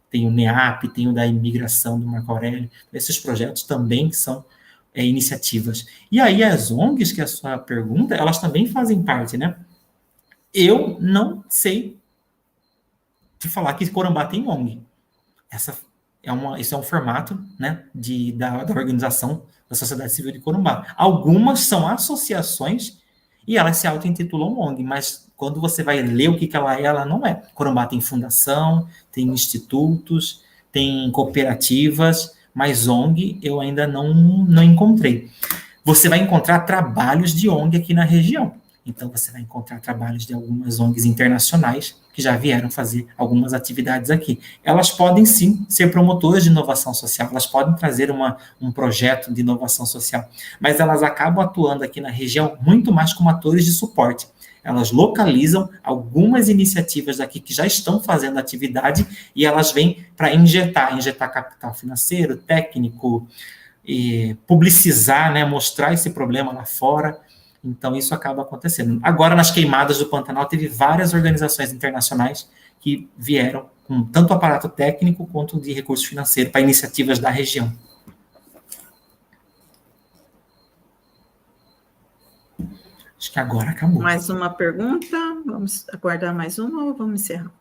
tem o NEAP, tem o da imigração do Marco Aurélio, esses projetos também são iniciativas. E aí as ONGs, que é a sua pergunta, elas também fazem parte, né? Eu não sei de falar que Corumbá tem ONG. Esse é um formato, né, da organização da sociedade civil de Corumbá. Algumas são associações e elas se auto-intitulam ONG, mas quando você vai ler o que ela não é. Corumbá tem fundação, tem institutos, tem cooperativas, mas ONG eu ainda não encontrei. Você vai encontrar trabalhos de ONG aqui na região. Então, você vai encontrar trabalhos de algumas ONGs internacionais que já vieram fazer algumas atividades aqui. Elas podem, sim, ser promotoras de inovação social, elas podem trazer um projeto de inovação social, mas elas acabam atuando aqui na região muito mais como atores de suporte. Elas localizam algumas iniciativas daqui que já estão fazendo atividade e elas vêm para injetar capital financeiro, técnico, publicizar, né, mostrar esse problema lá fora. Então, isso acaba acontecendo. Agora, nas queimadas do Pantanal, teve várias organizações internacionais que vieram com tanto aparato técnico quanto de recurso financeiro para iniciativas da região. Acho que agora acabou. Mais uma pergunta? Vamos aguardar mais uma ou vamos encerrar?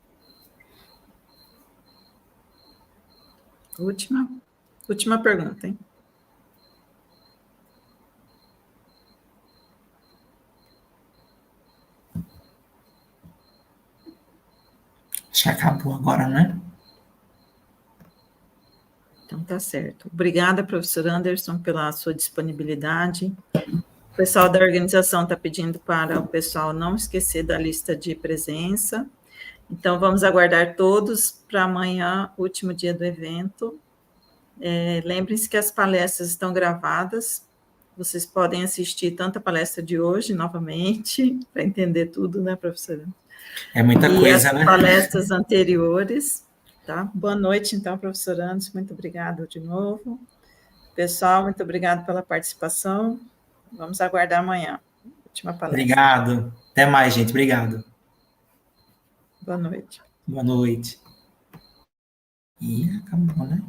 Última pergunta, hein? Acho que acabou agora, né? Então, tá certo. Obrigada, professor Anderson, pela sua disponibilidade. O pessoal da organização está pedindo para o pessoal não esquecer da lista de presença. Então, vamos aguardar todos para amanhã, último dia do evento. Lembrem-se que as palestras estão gravadas. Vocês podem assistir tanto a palestra de hoje, novamente, para entender tudo, né, professora? É muita coisa, né? E as palestras anteriores, tá? Boa noite, então, professor Anderson, muito obrigada de novo. Pessoal, muito obrigado pela participação. Vamos aguardar amanhã. Última palestra. Obrigado. Até mais, gente. Obrigado. Boa noite. Boa noite. E acabou, né?